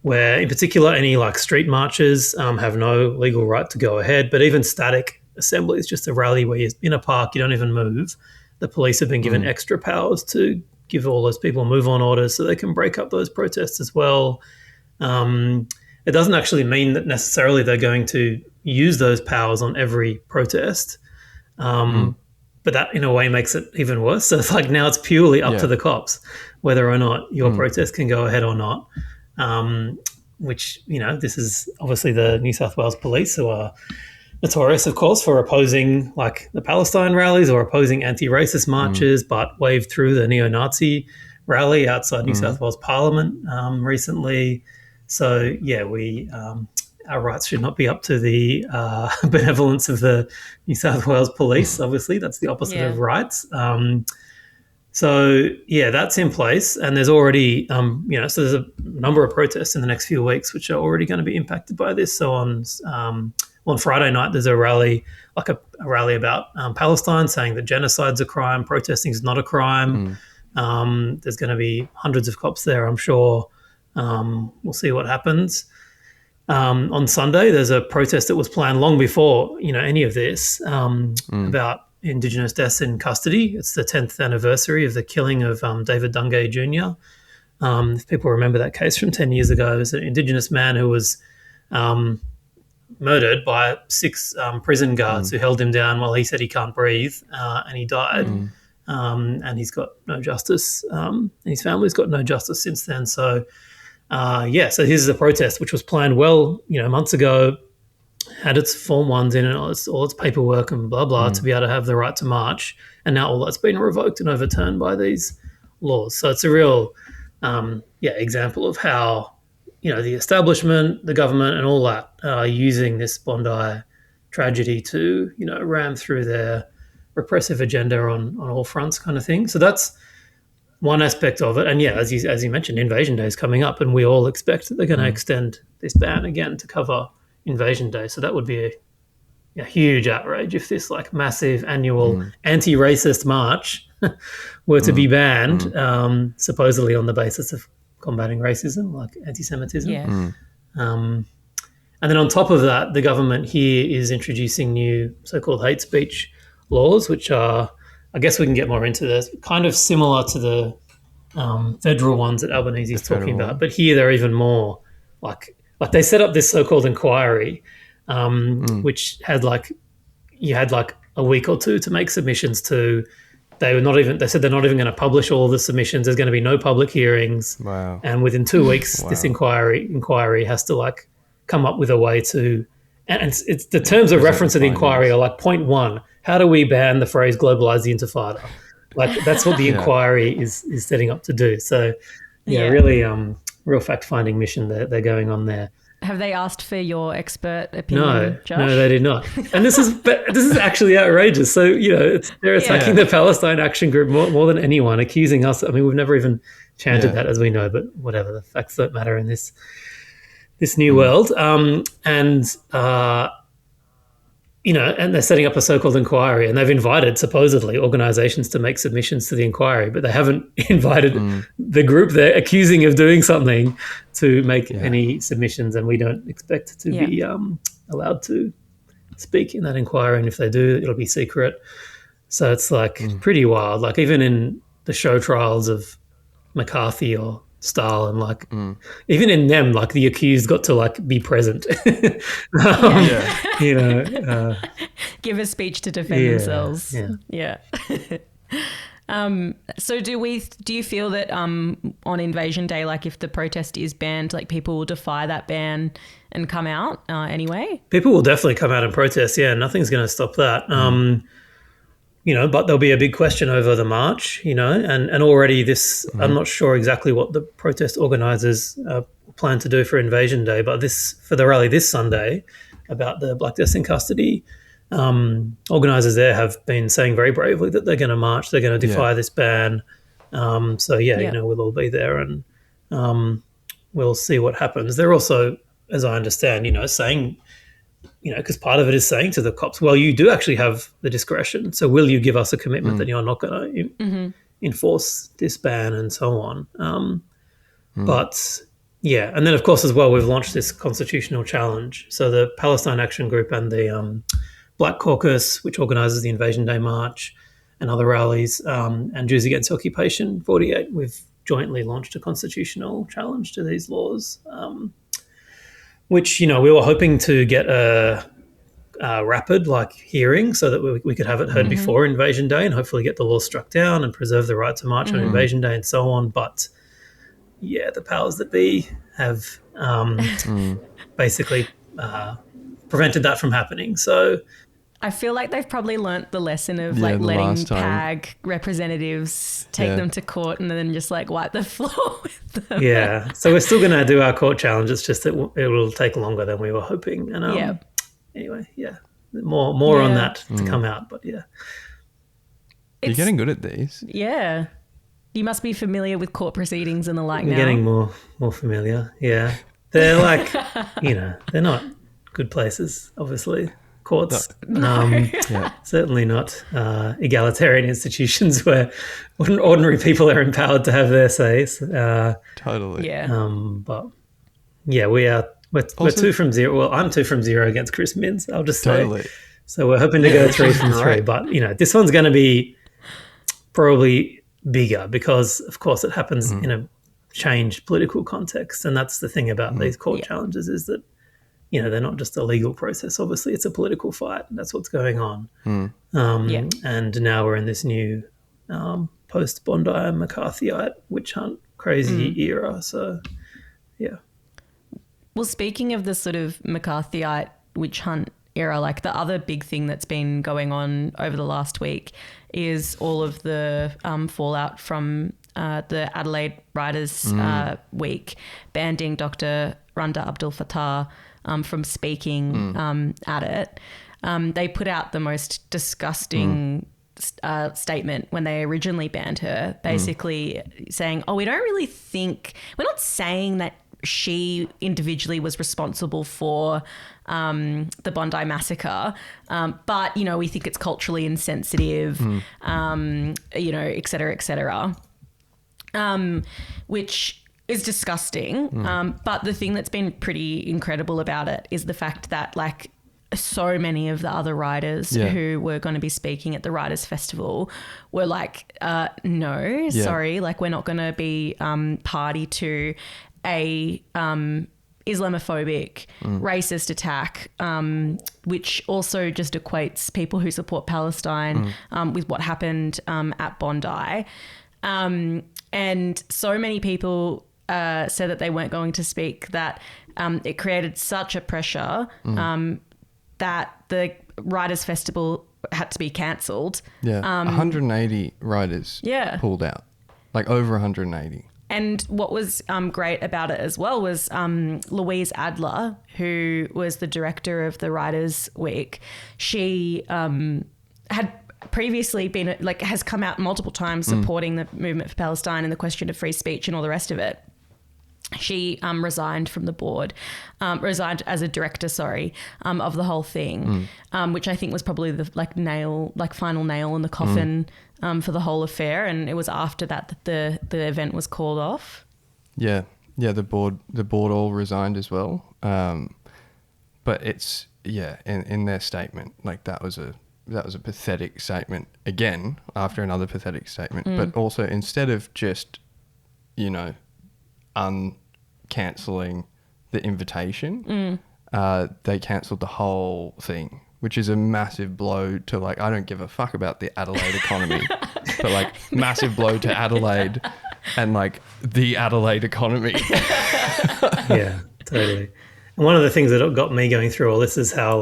where in particular any street marches have no legal right to go ahead, but even static assemblies, just a rally where you're in a park, you don't even move, the police have been given extra powers to give all those people move-on orders so they can break up those protests as well. It doesn't actually mean that necessarily they're going to use those powers on every protest, but that in a way makes it even worse. So it's now it's purely up to the cops whether or not your protest can go ahead or not. Which, this is obviously the New South Wales police who are notorious, of course, for opposing like the Palestine rallies or opposing anti-racist marches, but waved through the neo-Nazi rally outside New South Wales Parliament recently. So yeah, we our rights should not be up to the benevolence of the New South Wales Police. Obviously, that's the opposite of rights. So yeah, that's in place, and there's already so there's a number of protests in the next few weeks which are already going to be impacted by this. So on Friday night, there's a rally, like a rally about Palestine, saying that genocide's a crime, protesting is not a crime. There's going to be hundreds of cops there, I'm sure. We'll see what happens. On Sunday, there's a protest that was planned long before any of this about Indigenous deaths in custody. It's the 10th anniversary of the killing of David Dungay Jr. If people remember that case from 10 years ago, it was an Indigenous man who was murdered by 6 prison guards who held him down while he said he can't breathe, and he died. And he's got no justice. And his family's got no justice since then. So, so here's a protest which was planned months ago, had its Form 1s in it, all its paperwork and blah, blah, to be able to have the right to march. And now all that's been revoked and overturned by these laws. So it's a real, example of how, the establishment, the government and all that are using this Bondi tragedy to, ram through their repressive agenda on all fronts kind of thing. So that's one aspect of it. And yeah, as you mentioned, Invasion Day is coming up, and we all expect that they're going to extend this ban again to cover Invasion Day. So that would be a huge outrage if this like massive annual anti-racist march were to be banned, supposedly on the basis of combating racism, like anti-Semitism. Yeah. And then on top of that, the government here is introducing new so-called hate speech laws, which are, I guess we can get more into this, kind of similar to the federal ones that Albanese is talking about. But here they're even more like they set up this so-called inquiry, which had you had a week or two to make submissions to. They said they're not even going to publish all of the submissions. There's going to be no public hearings. Wow. And within 2 weeks, this inquiry has to come up with a way to, and it's the terms of reference of the inquiry are like point 1. How do we ban the phrase globalize the intifada? That's what the inquiry is setting up to do. So really real fact-finding mission they're going on there. Have they asked for your expert opinion, Josh? No, they did not. And this is actually outrageous. So, they're attacking the Palestine Action Group more than anyone, accusing us. I mean, we've never even chanted that, as we know, but whatever. The facts don't matter in this new world. And they're setting up a so-called inquiry, and they've invited, supposedly, organisations to make submissions to the inquiry, but they haven't invited the group they're accusing of doing something to make any submissions, and we don't expect to be allowed to speak in that inquiry, and if they do, it'll be secret. So it's pretty wild. Like even in the show trials of McCarthy or Stalin, even in them, the accused got to be present. Give a speech to defend themselves. Yeah. So do you feel that on Invasion Day, if the protest is banned, people will defy that ban and come out anyway? People will definitely come out and protest. Yeah, nothing's going to stop that. But there'll be a big question over the march, and already this, I'm not sure exactly what the protest organisers plan to do for Invasion Day, but for the rally this Sunday about the Black deaths in custody, organisers there have been saying very bravely that they're going to march, they're going to defy this ban. We'll all be there and we'll see what happens. They're also, as I understand, saying, because part of it is saying to the cops, well, you do actually have the discretion. So will you give us a commitment that you're not going to enforce this ban and so on? But yeah, and then of course as well, we've launched this constitutional challenge. So the Palestine Action Group and the Black Caucus, which organises the Invasion Day March and other rallies, and Jews Against Occupation 48, we've jointly launched a constitutional challenge to these laws. Which, we were hoping to get a rapid hearing so that we could have it heard before Invasion Day and hopefully get the law struck down and preserve the right to march on Invasion Day and so on. But the powers that be have basically prevented that from happening. So I feel like they've probably learnt the lesson of Yeah, like the letting last time. PAG representatives take them to court and then just like wipe the floor with them. yeah, so we're still going to do our court challenge. It's just that it will take longer than we were hoping. And Yeah. anyway, yeah, more on Yeah. that to come out. But yeah, You're getting good at these. Yeah. You must be familiar with court proceedings and the like we're now. getting more familiar. Yeah, they're like, they're not good places, obviously. Courts, certainly not egalitarian institutions where ordinary people are empowered to have their say. Totally. Yeah. But yeah, we're 2 from 0. Well, I'm 2 from 0 against Chris Minns, I'll just say. Totally. So we're hoping to go 3 from 3. Great. But this one's going to be probably bigger because, of course, it happens in a changed political context, and that's the thing about these court challenges is that they're not just a legal process. Obviously, it's a political fight. That's what's going on. And now we're in this new post-Bondi McCarthyite witch hunt crazy era. So, yeah. Well, speaking of the sort of McCarthyite witch hunt era, like the other big thing that's been going on over the last week is all of the fallout from the Adelaide Writers week, banning Dr Randa Abdel-Fattah from speaking at it. They put out the most disgusting statement when they originally banned her, basically saying, we don't really think, we're not saying that she individually was responsible for the Bondi massacre, but, we think it's culturally insensitive, et cetera, which is disgusting. But the thing that's been pretty incredible about it is the fact that like so many of the other writers who were going to be speaking at the Writers Festival were like, no, sorry, like we're not going to be party to a Islamophobic, racist attack, which also just equates people who support Palestine with what happened at Bondi. And so many people said that they weren't going to speak, that it created such a pressure that the Writers' Festival had to be cancelled. 180 writers pulled out, like over 180. And what was great about it as well was Louise Adler, who was the director of the Writers' Week. She had previously been has come out multiple times supporting the movement for Palestine and the question of free speech and all the rest of it. She resigned from the board, resigned as a director, of the whole thing, which I think was probably the final nail in the coffin for the whole affair. And it was after that the event was called off. Yeah, the board all resigned as well. But it's in their statement, like that was a pathetic statement again after another pathetic statement. But also instead of just cancelling the invitation, they cancelled the whole thing, which is a massive blow to I don't give a fuck about the Adelaide economy, but massive blow to Adelaide and the Adelaide economy. Yeah, totally. And one of the things that got me going through all this is how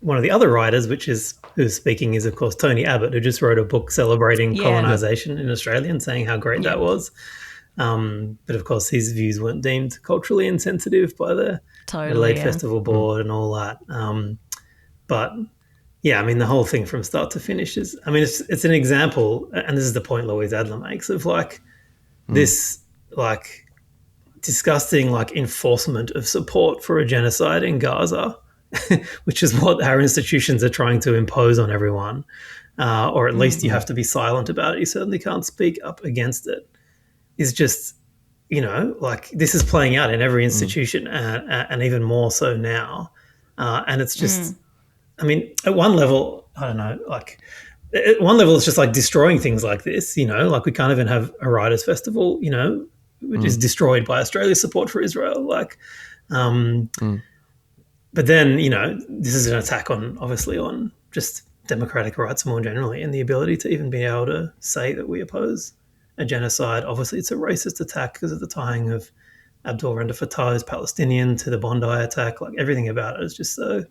one of the other writers, who's speaking is of course Tony Abbott, who just wrote a book celebrating colonisation in Australia and saying how great that was. But of course his views weren't deemed culturally insensitive by the Adelaide Festival Board and all that. But yeah, I mean the whole thing from start to finish is, I mean it's an example, and this is the point Louise Adler makes of this disgusting enforcement of support for a genocide in Gaza, which is what our institutions are trying to impose on everyone, or at least you have to be silent about it. You certainly can't speak up against it. Is just, this is playing out in every institution and even more so now. And it's just, I mean, at one level, I don't know, at one level it's just destroying things like this, we can't even have a Writers' Festival, which is destroyed by Australia's support for Israel. But then, this is an attack on just democratic rights more generally and the ability to even be able to say that we oppose a genocide. Obviously, it's a racist attack because of the tying of Abdel Randa Fattah as Palestinian to the Bondi attack. Everything about it is just so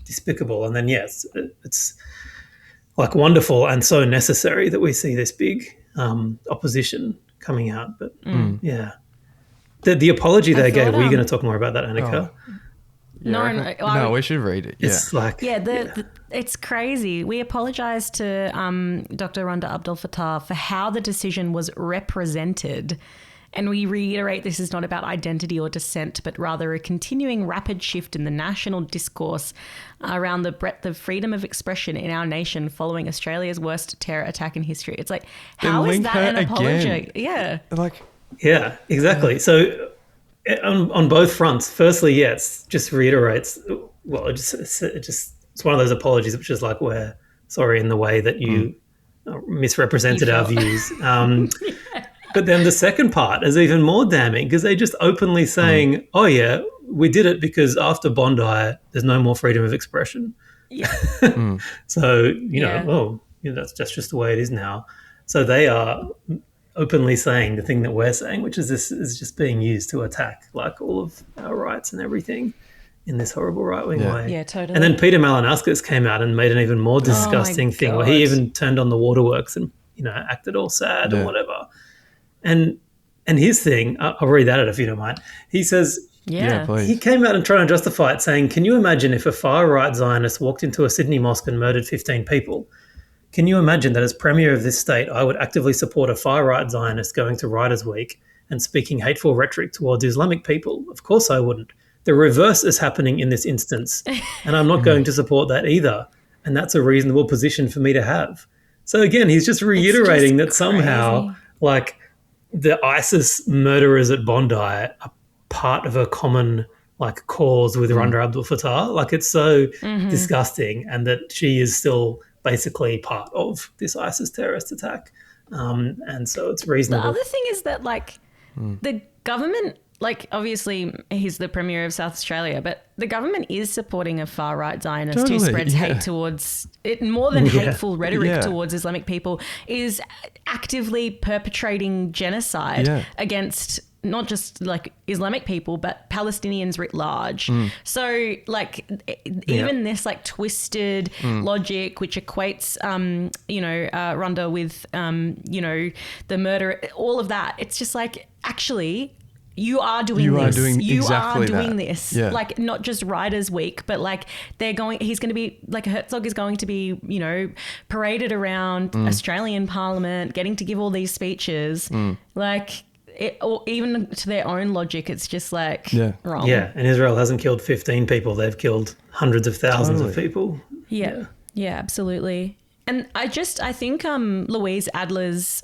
despicable. And then, yes, it's like wonderful and so necessary that we see this big opposition coming out. But yeah, the apology they gave, were you going to talk more about that, Annika? No, we should read it. It's like... it's crazy. We apologise to Dr Randa Abdel-Fattah for how the decision was represented. And we reiterate this is not about identity or dissent, but rather a continuing rapid shift in the national discourse around the breadth of freedom of expression in our nation following Australia's worst terror attack in history. It's like, how is that an apology? Yeah. Yeah, exactly. So on both fronts, firstly, yes, just reiterates, well, it's one of those apologies which is like, we're sorry in the way that you misrepresented our views. But then the second part is even more damning because they just openly saying, oh, yeah, we did it because after Bondi, there's no more freedom of expression. Yeah. So, you know, that's just the way it is now. So they are openly saying the thing that we're saying, which is this is just being used to attack like all of our rights and everything in this horrible right-wing way. Yeah, totally. And then Peter Malinauskas came out and made an even more disgusting thing where he even turned on the waterworks and, you know, acted all sad and whatever. And his thing, I'll read that out if you don't mind. He says, please. He came out and tried to justify it saying, can you imagine if a far-right Zionist walked into a Sydney mosque and murdered 15 people? Can you imagine that as Premier of this state, I would actively support a far-right Zionist going to Writers' Week and speaking hateful rhetoric towards Islamic people? Of course I wouldn't. The reverse is happening in this instance, and I'm not going to support that either. And that's a reasonable position for me to have. So again, he's just reiterating that somehow, like, the ISIS murderers at Bondi are part of a common like cause with Randa Abdel-Fattah. Like, it's so disgusting, and that she is still basically part of this ISIS terrorist attack. And so it's reasonable. The other thing is that like the government, like obviously he's the Premier of South Australia, but the government is supporting a far-right Zionist who spreads hate towards it, more than hateful rhetoric towards Islamic people, is actively perpetrating genocide against not just like Islamic people, but Palestinians writ large. So like even this like twisted logic, which equates, Randa with, the murder, all of that. It's just like, actually, you are doing this. Yeah. Like, not just Writers' Week, but like he's going to be, like Herzog is going to be, paraded around Australian Parliament, getting to give all these speeches. Like, or even to their own logic, it's just like wrong. Yeah, and Israel hasn't killed 15 people. They've killed hundreds of thousands of people. Yeah, absolutely. And I think Louise Adler's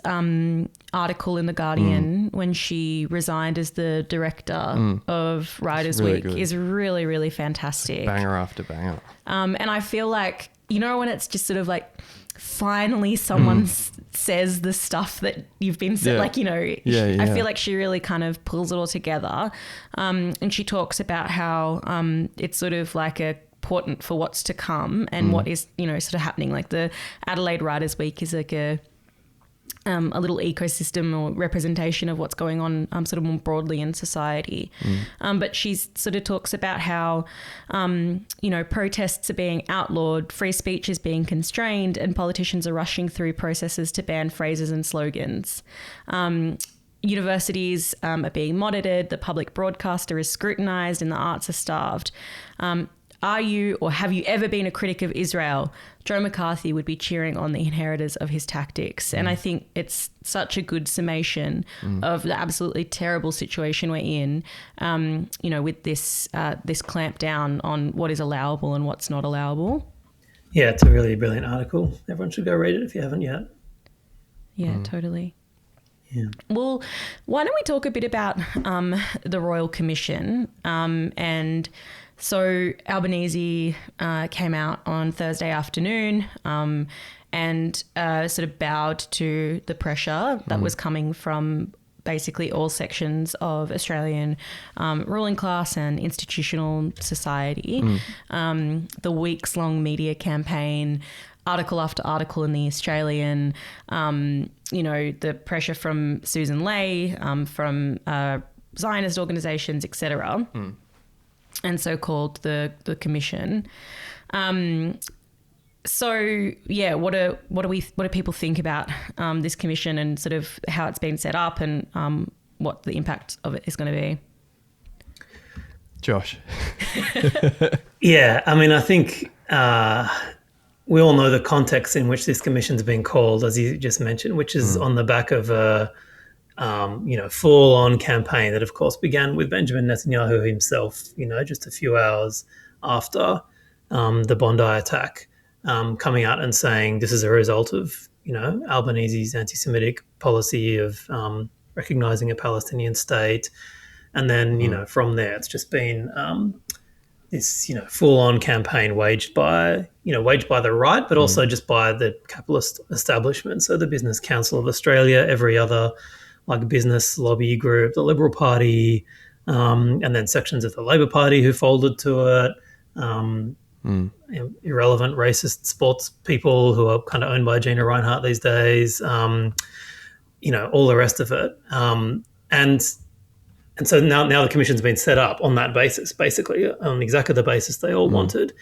article in The Guardian when she resigned as the director of Writers' Week is really, really fantastic. Banger after banger. And I feel like, when it's just sort of like finally someone says the stuff that you've been saying, I feel like she really kind of pulls it all together. And she talks about how it's sort of like a important for what's to come and what is, sort of happening. Like the Adelaide Writers' Week is like a little ecosystem or representation of what's going on sort of more broadly in society. But she sort of talks about how, protests are being outlawed, free speech is being constrained, and politicians are rushing through processes to ban phrases and slogans. Universities are being monitored, the public broadcaster is scrutinised, and the arts are starved. Are you or have you ever been a critic of Israel? Joe McCarthy would be cheering on the inheritors of his tactics. And I think it's such a good summation of the absolutely terrible situation we're in, with this clamp down on what is allowable and what's not allowable. Yeah, it's a really brilliant article. Everyone should go read it if you haven't yet. Yeah, totally. Yeah. Well, why don't we talk a bit about the Royal Commission and... So Albanese came out on Thursday afternoon and sort of bowed to the pressure that was coming from basically all sections of Australian ruling class and institutional society. The weeks-long media campaign, article after article in the Australian, the pressure from Susan Ley, from Zionist organisations, etc., and so-called the commission. So yeah, what do people think about this commission and sort of how it's been set up and what the impact of it is going to be? Josh. Yeah, I mean, I think we all know the context in which this commission's been called, as you just mentioned, which is on the back of a full-on campaign that, of course, began with Benjamin Netanyahu himself. Just a few hours after the Bondi attack, coming out and saying this is a result of Albanese's anti-Semitic policy of recognizing a Palestinian state, and then from there it's just been this full-on campaign waged by the right, but also just by the capitalist establishment. So the Business Council of Australia, every other business lobby group, the Liberal Party, and then sections of the Labor Party who folded to it. Irrelevant racist sports people who are kind of owned by Gina Reinhart these days. All the rest of it. And so now the commission's been set up on that basis, basically, on exactly the basis they all wanted.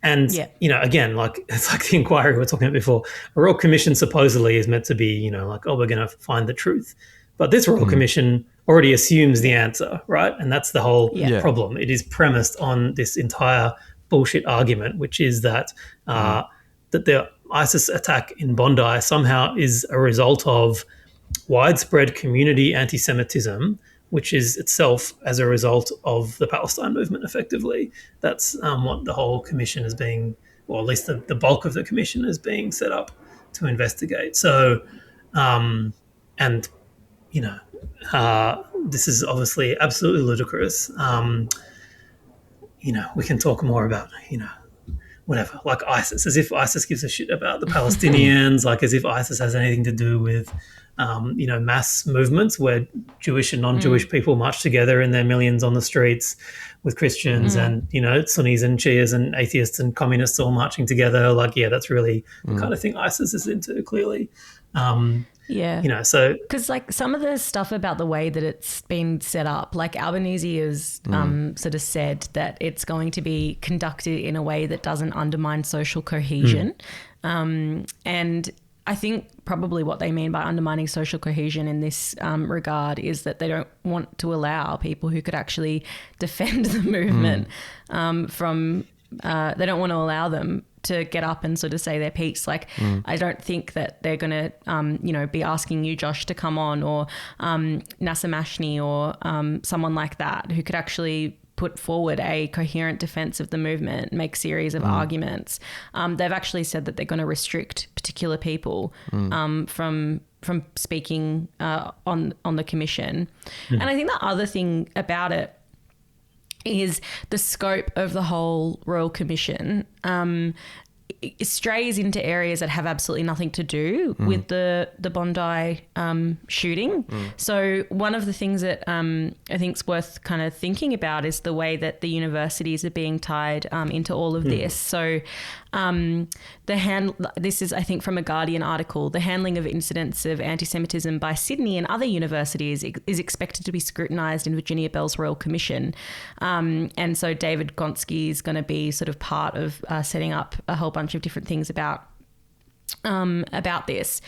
And, again, it's like the inquiry we were talking about before. A royal commission supposedly is meant to be, we're going to find the truth. But this royal commission already assumes the answer, right? And that's the whole problem. It is premised on this entire bullshit argument, which is that that the ISIS attack in Bondi somehow is a result of widespread community anti-Semitism, which is itself as a result of the Palestine movement, effectively. That's what the whole commission is being, or at least the bulk of the commission is being set up to investigate. So, this is obviously absolutely ludicrous. We can talk more about, whatever, like ISIS, as if ISIS gives a shit about the Palestinians, as if ISIS has anything to do with, mass movements where Jewish and non-Jewish people march together in their millions on the streets with Christians and, Sunnis and Shias and atheists and communists all marching together. That's really the kind of thing ISIS is into, clearly. So because some of the stuff about the way that it's been set up, Albanese has sort of said that it's going to be conducted in a way that doesn't undermine social cohesion. And I think probably what they mean by undermining social cohesion in this regard is that they don't want to allow people who could actually defend the movement they don't want to allow them to get up and sort of say their piece. I don't think that they're going to, be asking you, Josh, to come on, or Nasser Mashni, or someone like that who could actually put forward a coherent defense of the movement, make series of arguments. They've actually said that they're going to restrict particular people from speaking on the commission. And I think the other thing about it is the scope of the whole Royal Commission it strays into areas that have absolutely nothing to do with the Bondi shooting. So one of the things that I think is worth kind of thinking about is the way that the universities are being tied into all of this. So this is, I think, from a Guardian article, the handling of incidents of anti-Semitism by Sydney and other universities is expected to be scrutinised in Virginia Bell's Royal Commission. And so David Gonski is going to be sort of part of setting up a whole bunch of different things about this.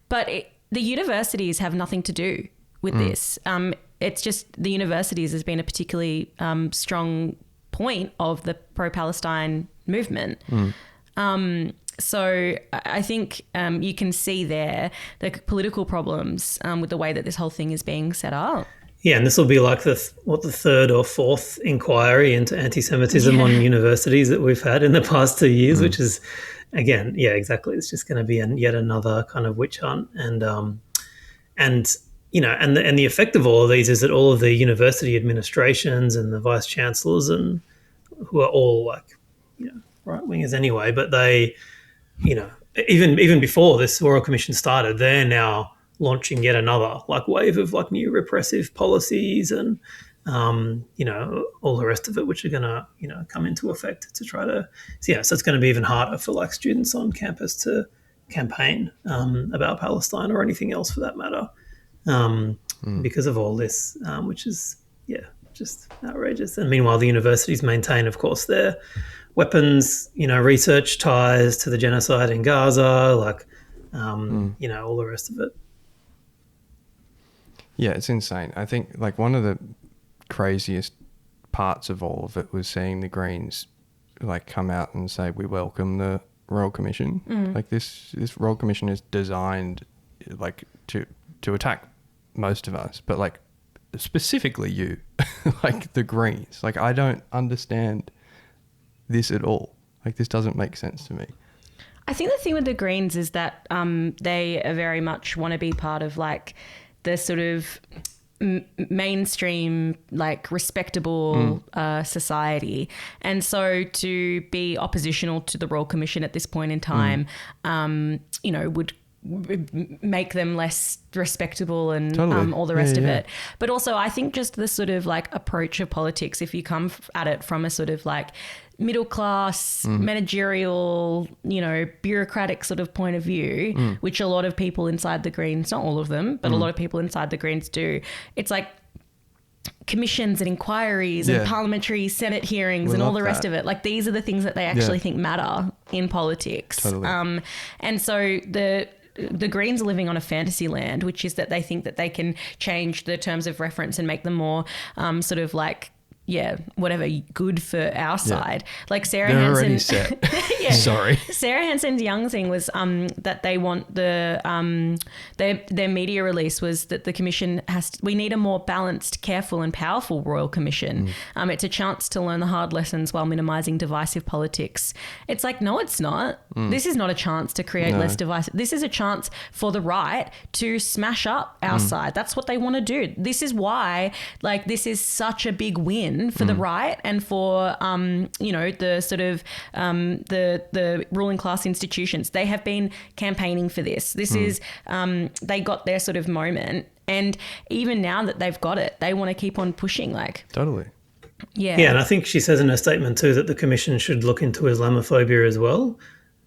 But the universities have nothing to do with this. It's just the universities has been a particularly strong point of the pro-Palestine movement. So I think you can see there the political problems with the way that this whole thing is being set up. Yeah, and this will be like the third or fourth inquiry into anti-Semitism on universities that we've had in the past 2 years, which is, again, yeah, exactly. It's just going to be yet another kind of witch hunt, and the effect of all of these is that all of the university administrations and the vice chancellors and who are all right wingers anyway, but they, even before this Royal Commission started, they're now launching yet another wave of new repressive policies and all the rest of it, which are going to come into effect to try to so it's going to be even harder for students on campus to campaign about Palestine or anything else for that matter, because of all this, which is just outrageous. And meanwhile, the universities maintain, of course, their weapons, research ties to the genocide in Gaza, like, all the rest of it. Yeah, it's insane. I think like one of the craziest parts of all of it was seeing the Greens like come out and say we welcome the Royal Commission. Like this Royal Commission is designed like to attack most of us, but like specifically you, like the Greens. Like I don't understand this at all. Like this doesn't make sense to me. I think the thing with the Greens is that they very much want to be part of like the sort of mainstream, like respectable society. And so to be oppositional to the Royal Commission at this point in time, would make them less respectable and all the rest of it. But also I think just the sort of like approach of politics, if you come at it from a sort of like middle class, managerial, bureaucratic sort of point of view, which a lot of people inside the Greens, not all of them, but a lot of people inside the Greens do. It's like commissions and inquiries and parliamentary Senate hearings and all the rest of it. Like these are the things that they actually think matter in politics. Totally. And so the Greens are living on a fantasy land, which is that they think that they can change the terms of reference and make them more sort of like, whatever, good for our side. Like Sarah They're Hansen. already set. Sorry. Sarah Hansen's young thing was that they want their media release was that the commission we need a more balanced, careful and powerful Royal Commission. It's a chance to learn the hard lessons while minimising divisive politics. It's like, no, it's not. This is not a chance to create less divisive. This is a chance for the right to smash up our side. That's what they want to do. This is why, like, this is such a big win for the right and for the sort of the ruling class institutions. They have been campaigning for this. This is they got their sort of moment, and even now that they've got it, they want to keep on pushing. Like Totally. Yeah, and I think she says in her statement too that the commission should look into Islamophobia as well.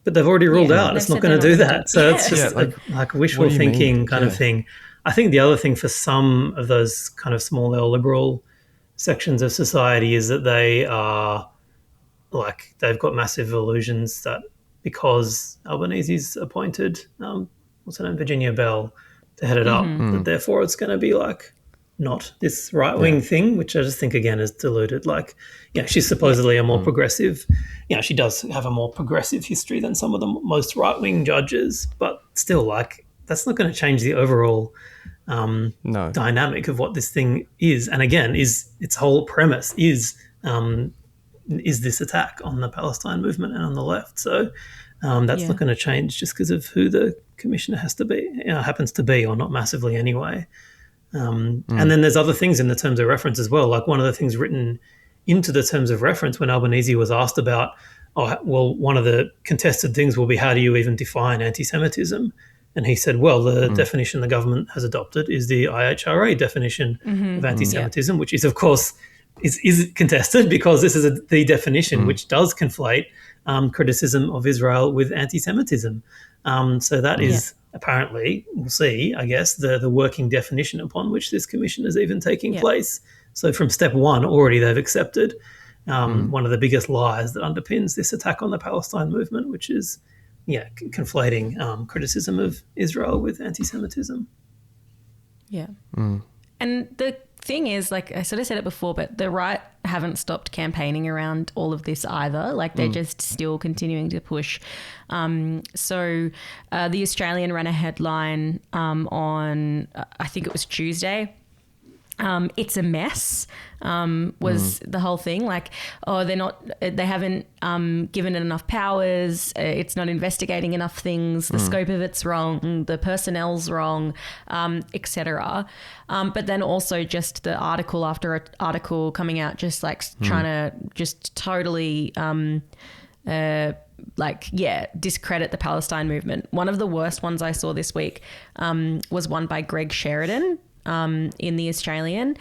But they've already ruled out it's not going to do that. So it's just like wishful thinking kind of thing. I think the other thing for some of those kind of small L liberal sections of society is that they are like they've got massive illusions that because Albanese's appointed what's her name, Virginia Bell, to head it up, that therefore it's going to be like not this right-wing thing, which I just think again is diluted. Like, she's supposedly a more progressive, she does have a more progressive history than some of the most right-wing judges, but still, like, that's not going to change the overall dynamic of what this thing is. And again, its whole premise is this attack on the Palestine movement and on the left. So that's not going to change just because of who the commissioner happens to be, or not massively anyway. And then there's other things in the terms of reference as well. Like one of the things written into the terms of reference when Albanese was asked about, one of the contested things will be how do you even define anti-Semitism? And he said, well, the definition the government has adopted is the IHRA definition of anti-Semitism, which is, of course, is contested because this is the definition which does conflate criticism of Israel with anti-Semitism. So that is apparently, we'll see, I guess, the working definition upon which this commission is even taking place. So from step one, already they've accepted one of the biggest lies that underpins this attack on the Palestine movement, which is conflating criticism of Israel with anti-Semitism. Yeah. And the thing is, like I sort of said it before, but the right haven't stopped campaigning around all of this either. Like they're just still continuing to push. So the Australian ran a headline on, I think it was Tuesday. It's a mess was the whole thing. Like, they haven't given it enough powers. It's not investigating enough things. The scope of it's wrong. The personnel's wrong, etc. But then also just the article after article coming out, just like trying to just totally discredit the Palestine movement. One of the worst ones I saw this week was one by Greg Sheridan in The Australian.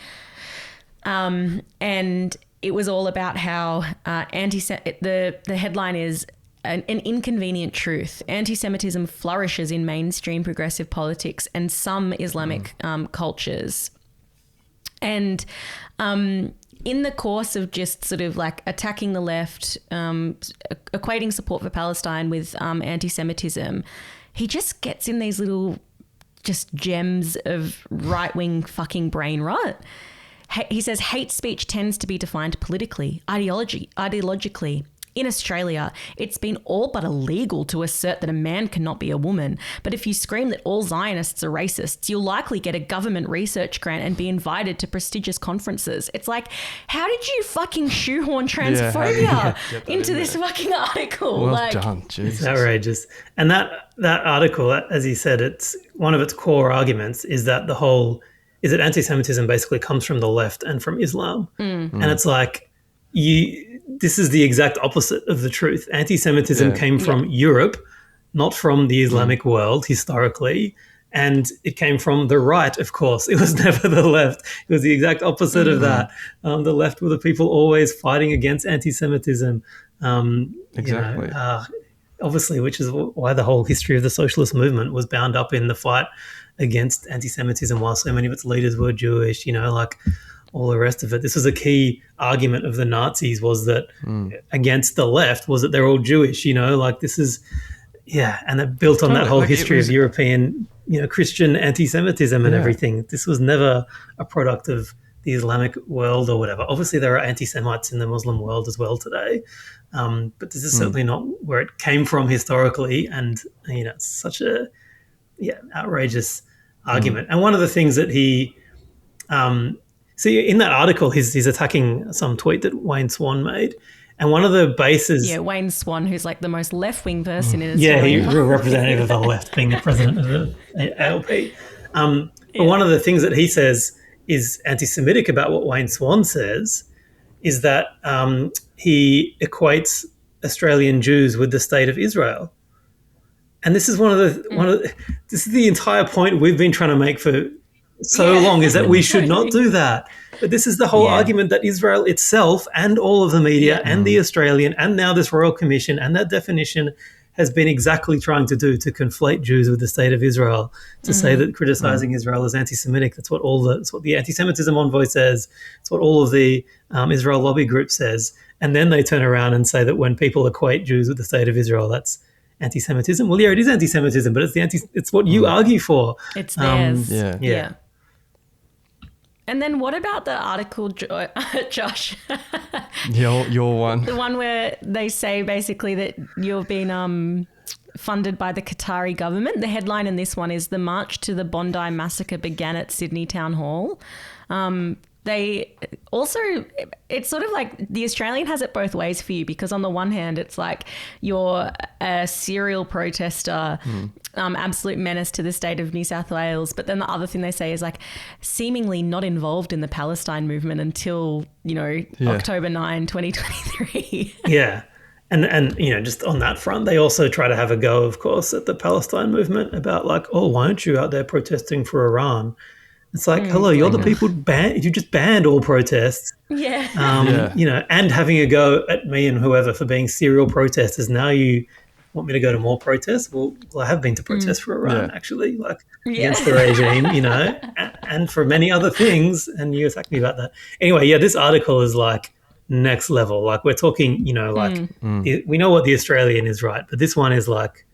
And it was all about how the headline is an inconvenient truth. Anti-Semitism flourishes in mainstream progressive politics and some Islamic cultures. And in the course of just sort of like attacking the left, equating support for Palestine with anti-Semitism, he just gets in these little just gems of right-wing fucking brain rot. He says hate speech tends to be defined politically, ideologically. In Australia, it's been all but illegal to assert that a man cannot be a woman. But if you scream that all Zionists are racists, you'll likely get a government research grant and be invited to prestigious conferences. It's like, how did you fucking shoehorn transphobia into this fucking article? Well done, Jesus. It's outrageous. And that article, as he said, it's one of its core arguments is that that anti-Semitism basically comes from the left and from Islam. And it's like, this is the exact opposite of the truth. Anti-Semitism came from Europe, not from the Islamic world historically, and it came from the right, of course. It was never the left. It was the exact opposite of that. The left were the people always fighting against anti-Semitism. Exactly. Obviously, which is why the whole history of the socialist movement was bound up in the fight against anti-Semitism, while so many of its leaders were Jewish, like all the rest of it. This was a key argument of the Nazis, was that against the left was that they're all Jewish, like this is, and it built on that whole history of European, Christian anti-Semitism and everything. This was never a product of the Islamic world or whatever. Obviously there are anti-Semites in the Muslim world as well today. But this is certainly not where it came from historically. And, it's such a, outrageous argument. And one of the things that he, in that article, he's attacking some tweet that Wayne Swan made. And one of the bases... Yeah, Wayne Swan, who's like the most left-wing person in Australia. Yeah, he's a real representative of the left, being the president of the ALP. But one of the things that he says is anti-Semitic about what Wayne Swan says is that he equates Australian Jews with the state of Israel. And this is this is the entire point we've been trying to make for so long, is that we should not do that. But this is the whole argument that Israel itself and all of the media and the Australian and now this Royal Commission and that definition has been exactly trying to do, to conflate Jews with the state of Israel, to say that criticizing Israel is anti-Semitic. That's what the anti-Semitism envoy says. It's what all of the Israel lobby group says. And then they turn around and say that when people equate Jews with the state of Israel, that's anti-Semitism. Well, it is anti-Semitism, but it's what you argue for. It's theirs. Yeah. And then what about the article, Josh? Your one. The one where they say basically that you've been funded by the Qatari government. The headline in this one is "The March to the Bondi Massacre Began at Sydney Town Hall." They also, it's sort of like the Australian has it both ways for you, because on the one hand, it's like you're a serial protester, absolute menace to the state of New South Wales. But then the other thing they say is like seemingly not involved in the Palestine movement until, October 9, 2023. Yeah. And just on that front, they also try to have a go, of course, at the Palestine movement about like, oh, why aren't you out there protesting for Iran? It's like, hello, you're the people you just banned all protests. And having a go at me and whoever for being serial protesters. Now you want me to go to more protests? Well, I have been to protest for Iran, actually, against the regime, and for many other things. And you attacked me about that. Anyway, this article is like next level. Like we're talking, we know what the Australian is, right? But this one is like,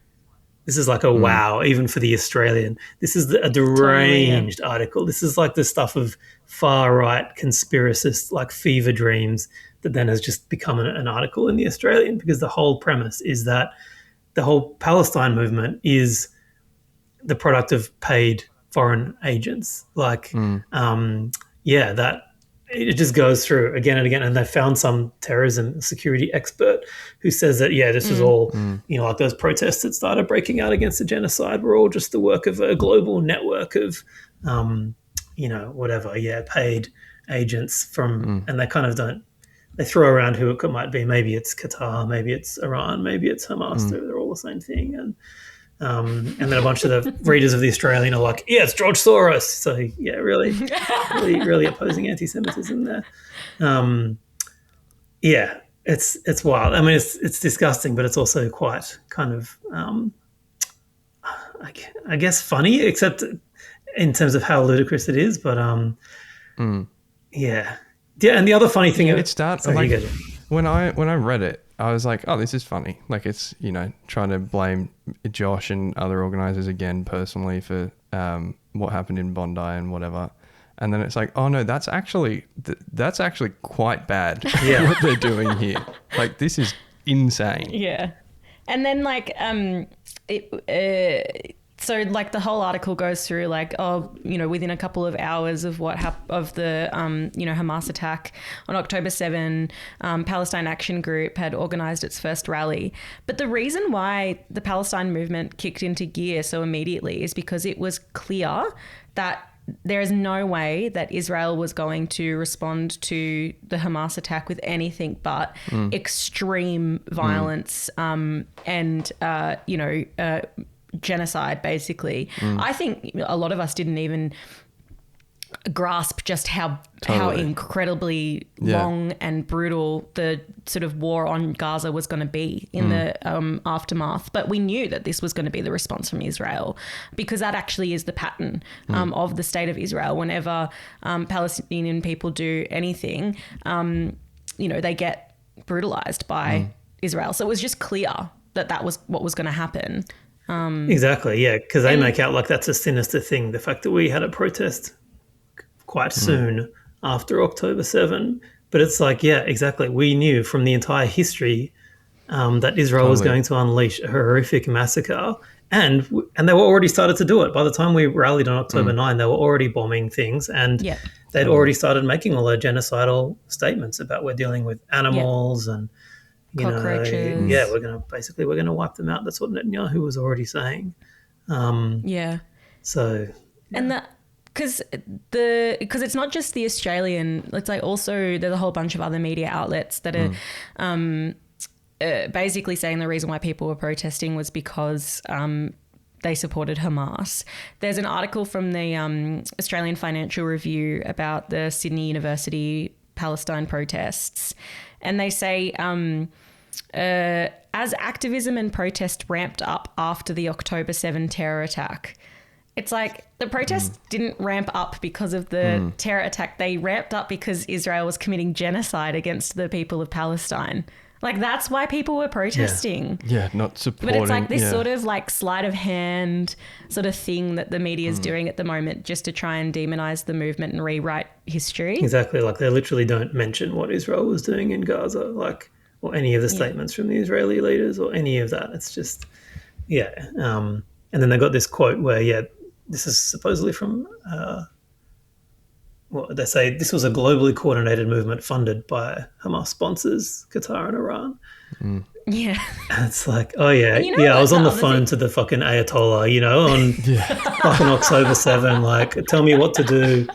this is like a wow, even for the Australian. This is a deranged article. This is like the stuff of far-right conspiracists, like fever dreams, that then has just become an article in the Australian, because the whole premise is that the whole Palestine movement is the product of paid foreign agents. That it just goes through again and again. And they found some terrorism security expert who says that, this is all, like those protests that started breaking out against the genocide were all just the work of a global network of, paid agents from, and they kind of they throw around who it might be. Maybe it's Qatar, maybe it's Iran, maybe it's Hamas. They're all the same thing. And then a bunch of the readers of the Australian are like, it's George Soros. So really opposing anti-Semitism there. It's wild. I mean, it's disgusting, but it's also quite kind of, I guess funny, except in terms of how ludicrous it is. But Yeah, and the other funny thing... It starts Sorry, like you go, Jay. when I read it, I was like, oh, this is funny. Like it's, trying to blame Josh and other organisers again personally for what happened in Bondi and whatever. And then it's like, oh no, that's actually quite bad what they're doing here. Like this is insane. Yeah. And then like so like the whole article goes through like, within a couple of hours of of the Hamas attack on October 7, Palestine Action Group had organised its first rally. But the reason why the Palestine movement kicked into gear so immediately is because it was clear that there is no way that Israel was going to respond to the Hamas attack with anything but extreme violence and genocide, basically. I think a lot of us didn't even grasp just how incredibly long and brutal the sort of war on Gaza was going to be in the aftermath. But we knew that this was going to be the response from Israel, because that actually is the pattern of the state of Israel. Whenever Palestinian people do anything, they get brutalized by Israel. So it was just clear that was what was going to happen. Exactly, yeah, because they make out like that's a sinister thing. The fact that we had a protest quite soon after October 7, but it's like, yeah, exactly. We knew from the entire history that Israel was going to unleash a horrific massacre, and they were already started to do it. By the time we rallied on October 9, they were already bombing things, and they'd already started making all their genocidal statements about we're dealing with animals and cockroaches. We're going to wipe them out. That's what Netanyahu was already saying. So, and that because it's not just the Australian. It's like also there's a whole bunch of other media outlets that are basically saying the reason why people were protesting was because they supported Hamas. There's an article from the Australian Financial Review about the Sydney University Palestine protests, and they say as activism and protest ramped up after the October 7 terror attack. It's like the protests didn't ramp up because of the terror attack. They ramped up because Israel was committing genocide against the people of Palestine. Like that's why people were protesting. Yeah, not supporting. But it's like this sort of like sleight of hand sort of thing that the media is doing at the moment just to try and demonize the movement and rewrite history. Exactly. Like they literally don't mention what Israel was doing in Gaza, or any of the statements from the Israeli leaders or any of that. It's just, and then they got this quote where, this is supposedly from, they say this was a globally coordinated movement funded by Hamas sponsors, Qatar and Iran. Yeah. And it's like, oh yeah, I was on the phone to the fucking Ayatollah, on fucking October 7, like, tell me what to do,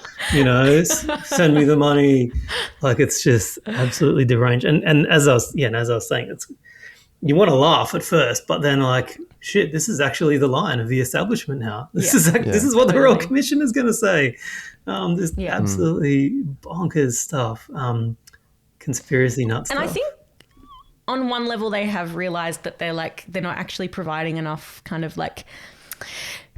send me the money. Like, it's just absolutely deranged. And as I was saying, you want to laugh at first, but then like, shit, this is actually the line of the establishment now. This is what the Royal Commission is going to say. This absolutely bonkers stuff, conspiracy nuts stuff. And I think on one level they have realized that they're not actually providing enough kind of like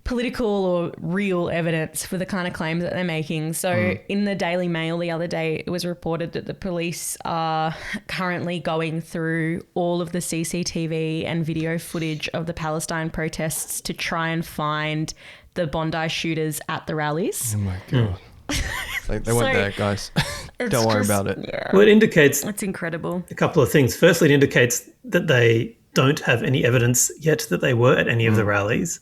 political or real evidence for the kind of claims that they're making. So in the Daily Mail the other day, it was reported that the police are currently going through all of the CCTV and video footage of the Palestine protests to try and find the Bondi shooters at the rallies. Oh my God. They weren't there, guys. Don't worry about it. Yeah. Well, it indicates... It's incredible. A couple of things. Firstly, it indicates that they don't have any evidence yet that they were at any of the rallies.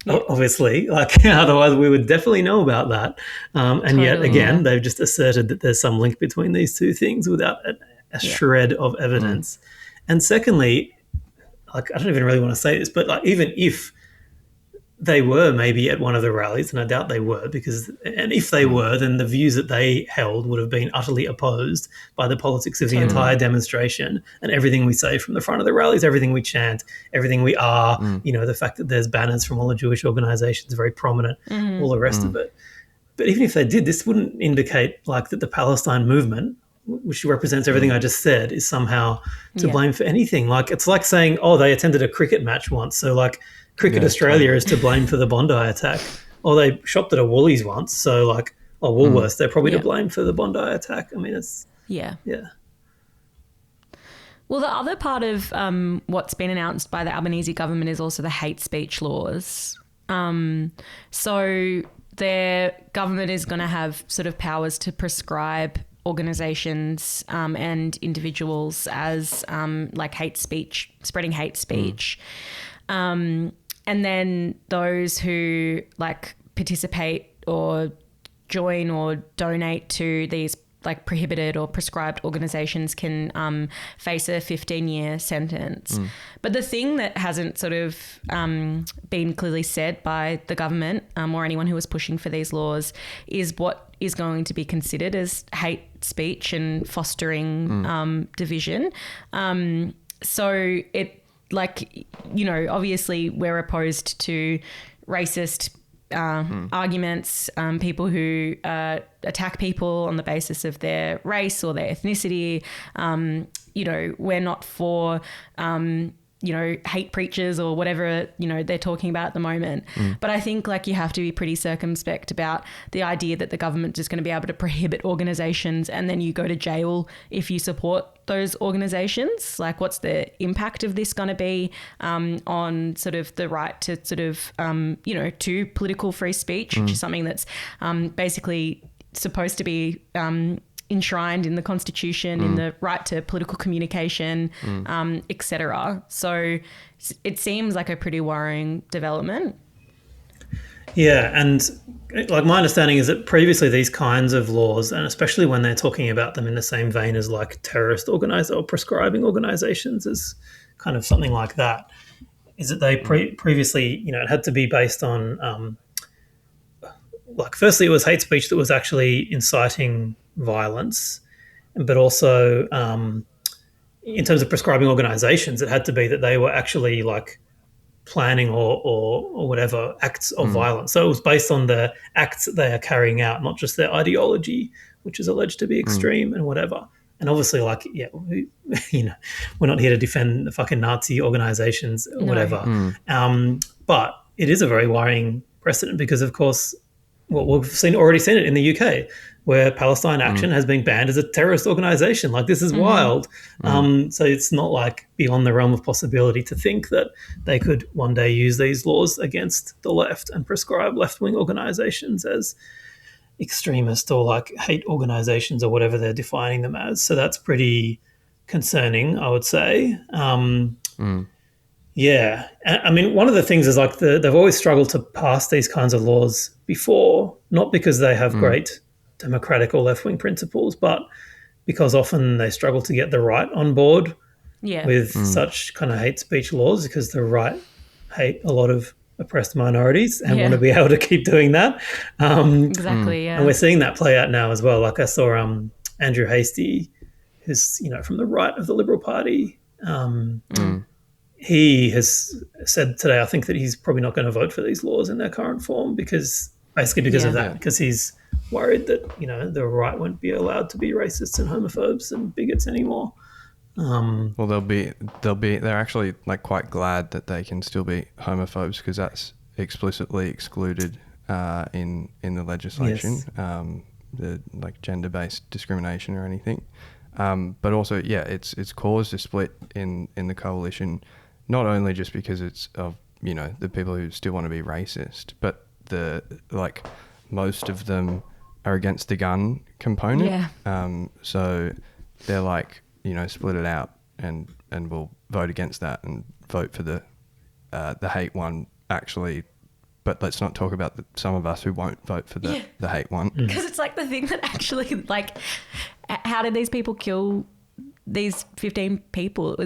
Obviously, otherwise we would definitely know about that. And yet again, they've just asserted that there's some link between these two things without a shred of evidence. And secondly, I don't even really want to say this, but even if they were maybe at one of the rallies, and I doubt they were, and if they were, then the views that they held would have been utterly opposed by the politics of the entire demonstration and everything we say from the front of the rallies, everything we chant, everything we are, the fact that there's banners from all the Jewish organizations, very prominent, all the rest of it. But even if they did, this wouldn't indicate that the Palestine movement, which represents everything I just said, is somehow to blame for anything. It's like saying, they attended a cricket match once, so Cricket Australia is to blame for the Bondi attack. Or they shopped at a Woolies once, so or Woolworths, they're probably to blame for the Bondi attack. I mean, it's Yeah. yeah. Well, the other part of what's been announced by the Albanese government is also the hate speech laws. So their government is going to have sort of powers to prescribe organisations and individuals as like hate speech, spreading hate speech. And then those who like participate or join or donate to these like prohibited or prescribed organisations can face a 15-year sentence. But the thing that hasn't sort of been clearly said by the government or anyone who was pushing for these laws is what is going to be considered as hate speech and fostering division. So it, like, you know, obviously we're opposed to racist arguments, people who attack people on the basis of their race or their ethnicity. You know, we're not for, you know, hate preachers or whatever, you know, they're talking about at the moment. But I think like you have to be pretty circumspect about the idea that the government is going to be able to prohibit organisations and then you go to jail if you support those organisations. Like, what's the impact of this going to be on sort of the right to sort of, you know, to political free speech, which is something that's basically supposed to be enshrined in the Constitution, in the right to political communication, etc. So it seems like a pretty worrying development. Yeah, and like my understanding is that previously these kinds of laws, and especially when they're talking about them in the same vein as like terrorist or prescribing organizations as kind of something like that, is that they previously, you know, it had to be based on like firstly it was hate speech that was actually inciting violence, but also in terms of prescribing organizations, it had to be that they were actually like planning or whatever acts of violence. So it was based on the acts that they are carrying out, not just their ideology, which is alleged to be extreme and whatever. And obviously, like, yeah, you know, we're not here to defend the fucking Nazi organizations or whatever. But it is a very worrying precedent because, of course, well, we've already seen it in the UK where Palestine Action has been banned as a terrorist organization. Like, this is wild. So it's not like beyond the realm of possibility to think that they could one day use these laws against the left and prescribe left-wing organizations as extremist or like hate organizations or whatever they're defining them as. So that's pretty concerning, I would say. Yeah. I mean, one of the things is like they've always struggled to pass these kinds of laws before, not because they have great democratic or left-wing principles, but because often they struggle to get the right on board with such kind of hate speech laws because the right hate a lot of oppressed minorities and want to be able to keep doing that. Exactly, yeah. And we're seeing that play out now as well. Like I saw Andrew Hastie, who's, you know, from the right of the Liberal Party. He has said today, I think, that he's probably not going to vote for these laws in their current form because of that, because he's worried that, you know, the right won't be allowed to be racists and homophobes and bigots anymore. Well, they're actually like quite glad that they can still be homophobes because that's explicitly excluded in the legislation. The like gender-based discrimination or anything. But also, yeah, it's caused a split in the coalition, not only just because it's of, you know, the people who still want to be racist, but the like most of them are against the gun component. Yeah. So they're like, you know, split it out and we'll vote against that and vote for the hate one actually. But let's not talk about some of us who won't vote for the hate one. Because it's like the thing that actually, like, how did these people kill these 15 people?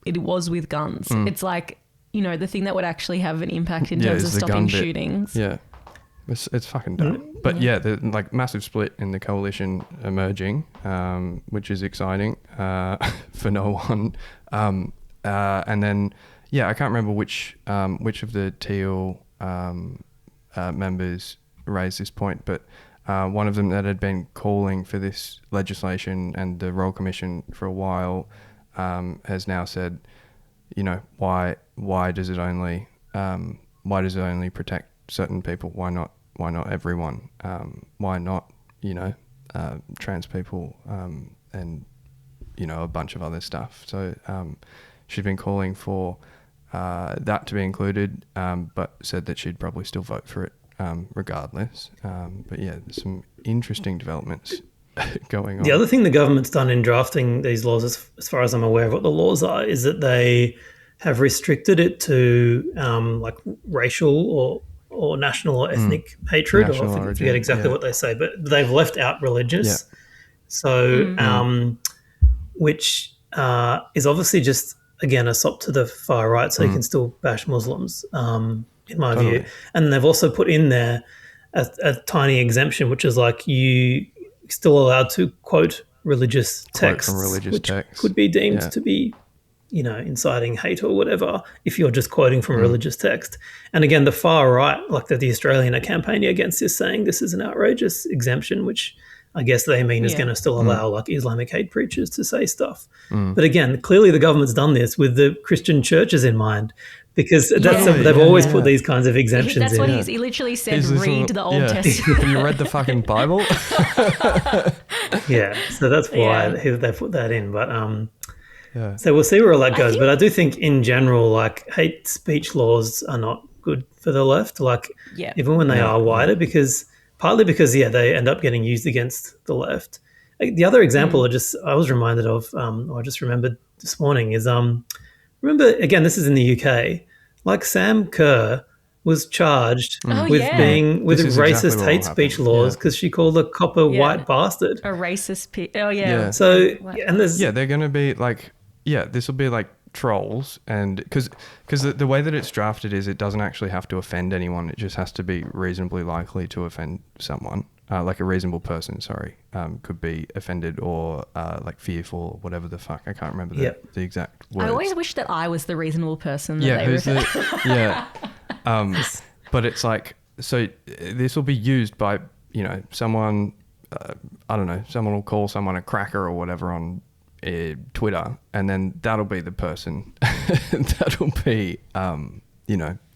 It was with guns. It's like, you know, the thing that would actually have an impact in terms of stopping shootings. Yeah. It's fucking dumb. But yeah, the like massive split in the coalition emerging, which is exciting for no one. And then, yeah, I can't remember which of the Teal members raised this point, but one of them that had been calling for this legislation and the Royal Commission for a while has now said, you know, why does it only protect certain people? Why not everyone? Why not trans people and, a bunch of other stuff. So she'd been calling for that to be included, but said that she'd probably still vote for it regardless. But yeah, there's some interesting developments going on. The other thing the government's done in drafting these laws, as far as I'm aware of what the laws are, is that they have restricted it to like racial or national or ethnic hatred, National or I origin, forget exactly what they say, but they've left out religious. So, which is obviously just, again, a sop to the far right, so you can still bash Muslims, in my view. And they've also put in there a tiny exemption, which is like you still allowed to quote religious texts, from religious which texts. could be deemed to be, inciting hate or whatever, if you're just quoting from a religious text. And again, the far right, like the Australian are campaigning against this, saying this is an outrageous exemption, which I guess they mean is going to still allow like Islamic hate preachers to say stuff. But again, clearly the government's done this with the Christian churches in mind, because they've always put these kinds of exemptions in. He literally said, read the Old Testament. Have you read the fucking Bible? So that's why they put that in. But so we'll see where all that goes. But I do think in general, like, hate speech laws are not good for the left, like even when they are wider, partly because they end up getting used against the left. The other example I was reminded of, or I just remembered this morning, is remember, again, this is in the UK, like Sam Kerr was charged with being with racist exactly hate speech laws because she called a cop a white bastard. A racist So and there's they're going to be like, this will be like trolls, and because the way that it's drafted is it doesn't actually have to offend anyone, it just has to be reasonably likely to offend someone, like a reasonable person could be offended or like fearful or whatever the fuck, I can't remember the exact words. I always wish that I was the reasonable person that they refer. But it's like, so this will be used by someone, I don't know, someone will call someone a cracker or whatever on Twitter, and then that'll be the person that'll be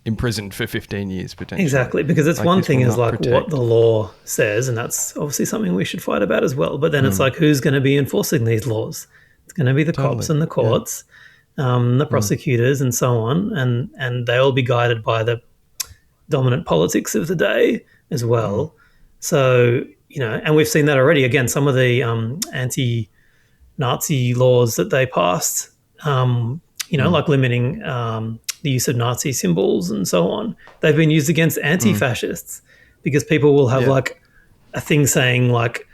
imprisoned for 15 years potentially. Exactly, because it's like, one thing is like what the law says, and that's obviously something we should fight about as well, but then it's like, who's going to be enforcing these laws? It's going to be the cops and the courts, the prosecutors and so on, and they'll be guided by the dominant politics of the day as well. So, and we've seen that already. Again, some of the anti-Nazi laws that they passed, like limiting the use of Nazi symbols and so on, they've been used against anti-fascists because people will have like a thing saying like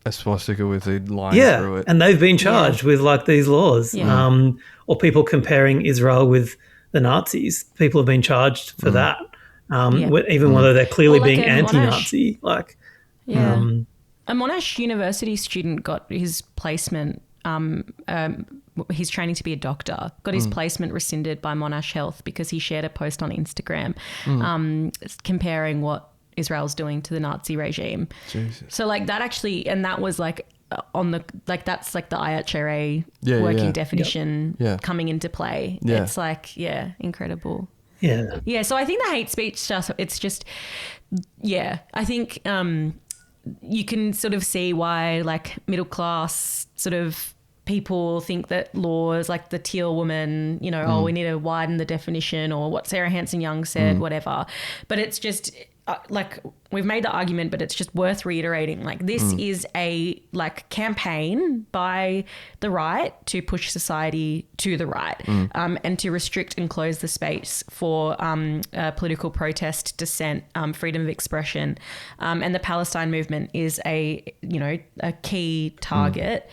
a swastika with a line through it, and they've been charged with like these laws. Or people comparing Israel with the Nazis, people have been charged for that, even whether they're clearly being anti-Nazi. A Monash University student got his placement. He's training to be a doctor. Got his placement rescinded by Monash Health because he shared a post on Instagram comparing what Israel's doing to the Nazi regime. Jesus. So like that actually, and that was like on the, like that's like the IHRA working definition coming into play. It's like, incredible. Yeah. So I think the hate speech stuff, it's just, I think you can sort of see why like middle class sort of people think that laws like the teal woman, we need to widen the definition, or what Sarah Hanson-Young said, whatever. But it's just like we've made the argument, but it's just worth reiterating. Like this is a like campaign by the right to push society to the right, and to restrict and close the space for political protest, dissent, freedom of expression, and the Palestine movement is a key target.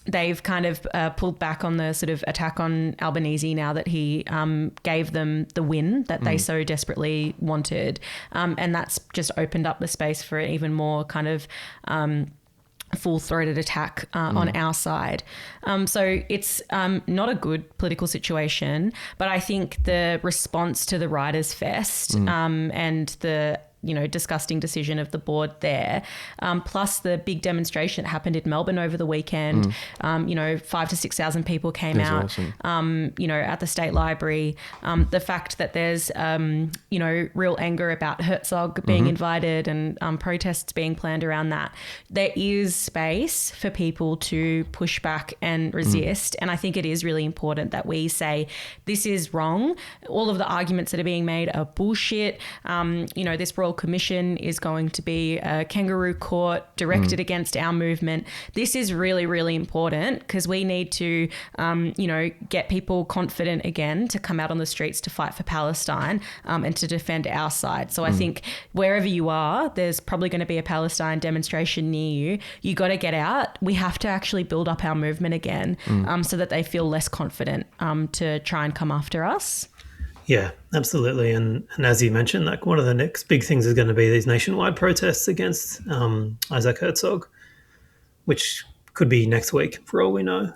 They've kind of pulled back on the sort of attack on Albanese now that he gave them the win that they so desperately wanted. And that's just opened up the space for an even more kind of full-throated attack on our side. So it's not a good political situation, but I think the response to the Writers' Fest and the disgusting decision of the board there, plus the big demonstration that happened in Melbourne over the weekend. 5,000 to 6,000 people came out, awesome. At the State Library. The fact that there's, real anger about Herzog being invited and protests being planned around that. There is space for people to push back and resist. And I think it is really important that we say this is wrong. All of the arguments that are being made are bullshit. This Royal Commission is going to be a kangaroo court directed against our movement. This is really, really important because we need to, get people confident again to come out on the streets to fight for Palestine and to defend our side. So I think wherever you are, there's probably going to be a Palestine demonstration near you. You got to get out. We have to actually build up our movement again so that they feel less confident to try and come after us. Yeah, absolutely. And as you mentioned, like one of the next big things is going to be these nationwide protests against Isaac Herzog, which could be next week for all we know.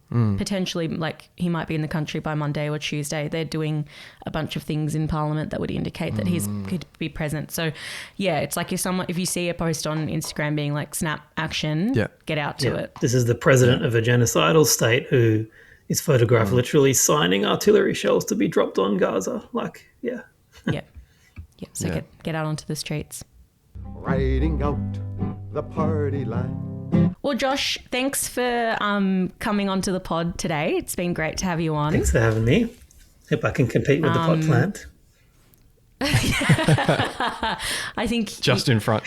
Potentially, like he might be in the country by Monday or Tuesday. They're doing a bunch of things in Parliament that would indicate that he could be present. So, yeah, it's like if you see a post on Instagram being like "snap action," get out to it. This is the president of a genocidal state who is photographed literally signing artillery shells to be dropped on Gaza. So get out onto the streets. Riding out the party line. Well, Josh, thanks for coming onto the pod today. It's been great to have you on. Thanks for having me. Hope I can compete with the pot plant. I think just in front.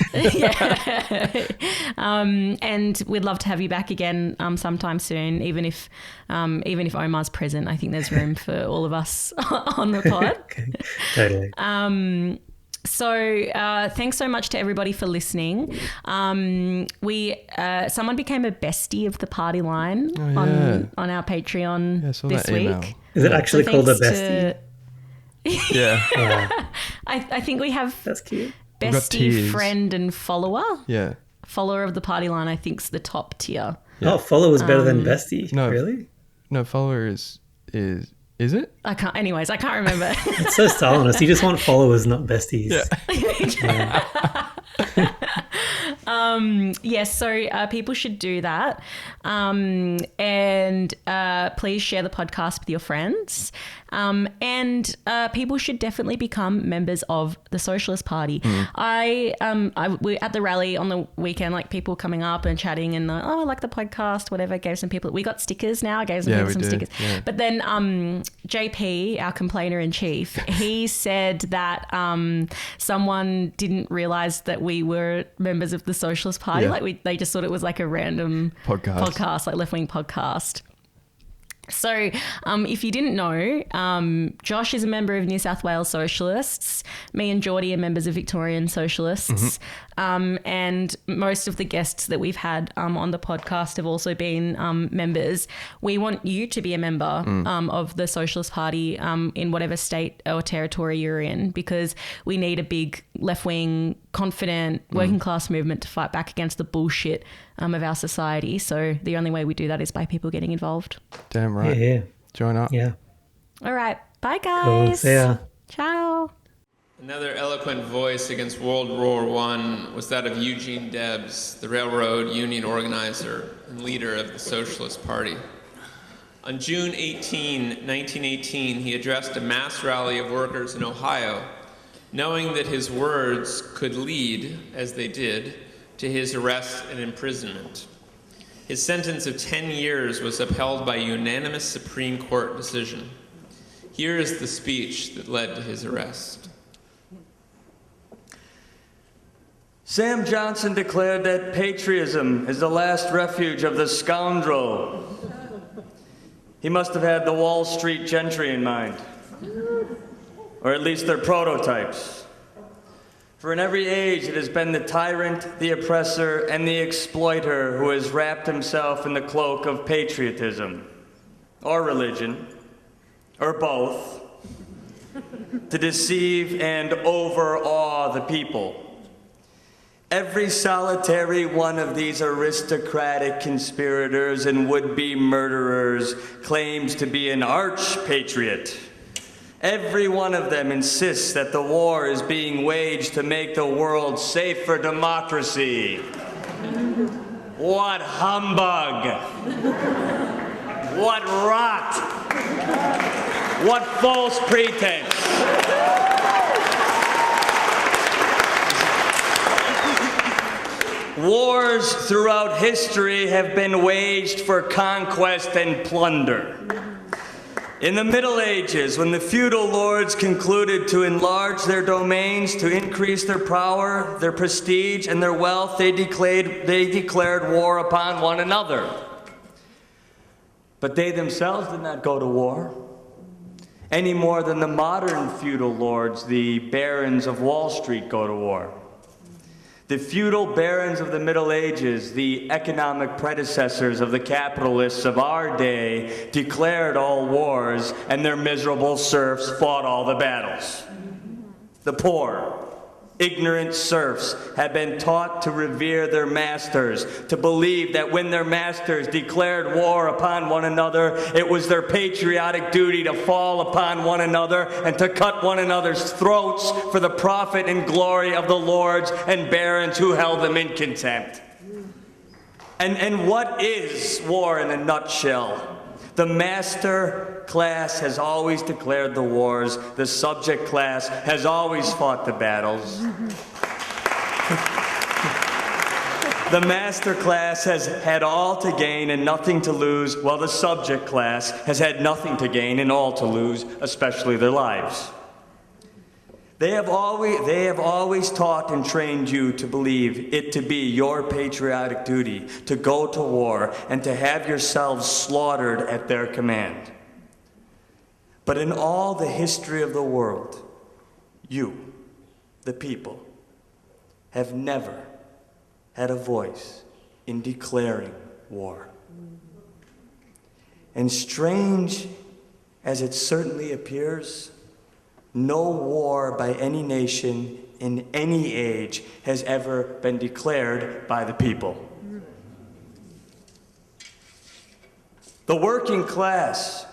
And we'd love to have you back again sometime soon. Even if Omar's present, I think there's room for all of us on the pod. Okay, totally. So thanks so much to everybody for listening. Someone became a bestie of the party line on our Patreon this week. Is it actually called a bestie? I think we have that's cute. Bestie, friend, and follower. Yeah. Follower of the party line, I think, is the top tier. Yeah. Oh, follower is better than bestie. No, really? No, follower is it? I can't remember. It's so Stalinist. You just want followers, not besties. So people should do that. And please share the podcast with your friends. And people should definitely become members of the Socialist Party. We at the rally on the weekend, like people coming up and chatting and I like the podcast, whatever. Gave some people. We got stickers now. I gave some people some stickers. Yeah. But then JP, our complainer in chief, he said that someone didn't realize that we were members of the Socialist Party. Like they just thought it was like a random podcast, like left-wing podcast. So if you didn't know, Josh is a member of New South Wales Socialists. Me and Geordie are members of Victorian Socialists. And most of the guests that we've had on the podcast have also been members. We want you to be a member of the Socialist Party in whatever state or territory you're in, because we need a big left-wing, confident, working-class movement to fight back against the bullshit of our society. So the only way we do that is by people getting involved. Damn right. Yeah. Join up. Yeah. All right. Bye, guys. Cool. See ya. Ciao. Another eloquent voice against World War I was that of Eugene Debs, the railroad union organizer and leader of the Socialist Party. On June 18, 1918, he addressed a mass rally of workers in Ohio, knowing that his words could lead, as they did, to his arrest and imprisonment. His sentence of 10 years was upheld by unanimous Supreme Court decision. Here is the speech that led to his arrest. Sam Johnson declared that patriotism is the last refuge of the scoundrel. He must have had the Wall Street gentry in mind, or at least their prototypes. For in every age it has been the tyrant, the oppressor, and the exploiter who has wrapped himself in the cloak of patriotism, or religion, or both, to deceive and overawe the people. Every solitary one of these aristocratic conspirators and would-be murderers claims to be an arch-patriot, Every one of them insists that the war is being waged to make the world safe for democracy. What humbug! What rot! What false pretense! Wars throughout history have been waged for conquest and plunder. In the Middle Ages, when the feudal lords concluded to enlarge their domains, to increase their power, their prestige, and their wealth, they declared war upon one another. But they themselves did not go to war, any more than the modern feudal lords, the barons of Wall Street, go to war. The feudal barons of the Middle Ages, the economic predecessors of the capitalists of our day, declared all wars, and their miserable serfs fought all the battles. The poor, ignorant serfs had been taught to revere their masters, to believe that when their masters declared war upon one another, it was their patriotic duty to fall upon one another and to cut one another's throats for the profit and glory of the lords and barons who held them in contempt. And what is war in a nutshell? The master class has always declared the wars. The subject class has always fought the battles. The master class has had all to gain and nothing to lose, while the subject class has had nothing to gain and all to lose, especially their lives. They have always taught and trained you to believe it to be your patriotic duty to go to war and to have yourselves slaughtered at their command. But in all the history of the world, you, the people, have never had a voice in declaring war. And strange as it certainly appears, no war by any nation in any age has ever been declared by the people. The working class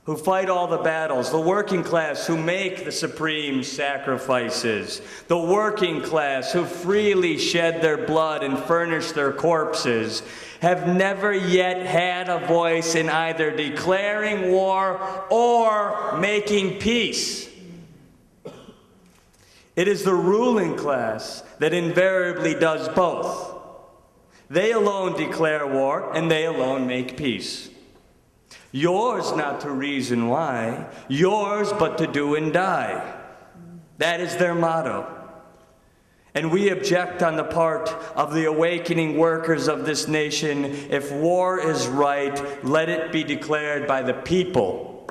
who fight all the battles, the working class who make the supreme sacrifices, the working class who freely shed their blood and furnish their corpses, have never yet had a voice in either declaring war or making peace. It is the ruling class that invariably does both. They alone declare war, and they alone make peace. Yours not to reason why, yours but to do and die. That is their motto. And we object on the part of the awakening workers of this nation. If war is right, let it be declared by the people.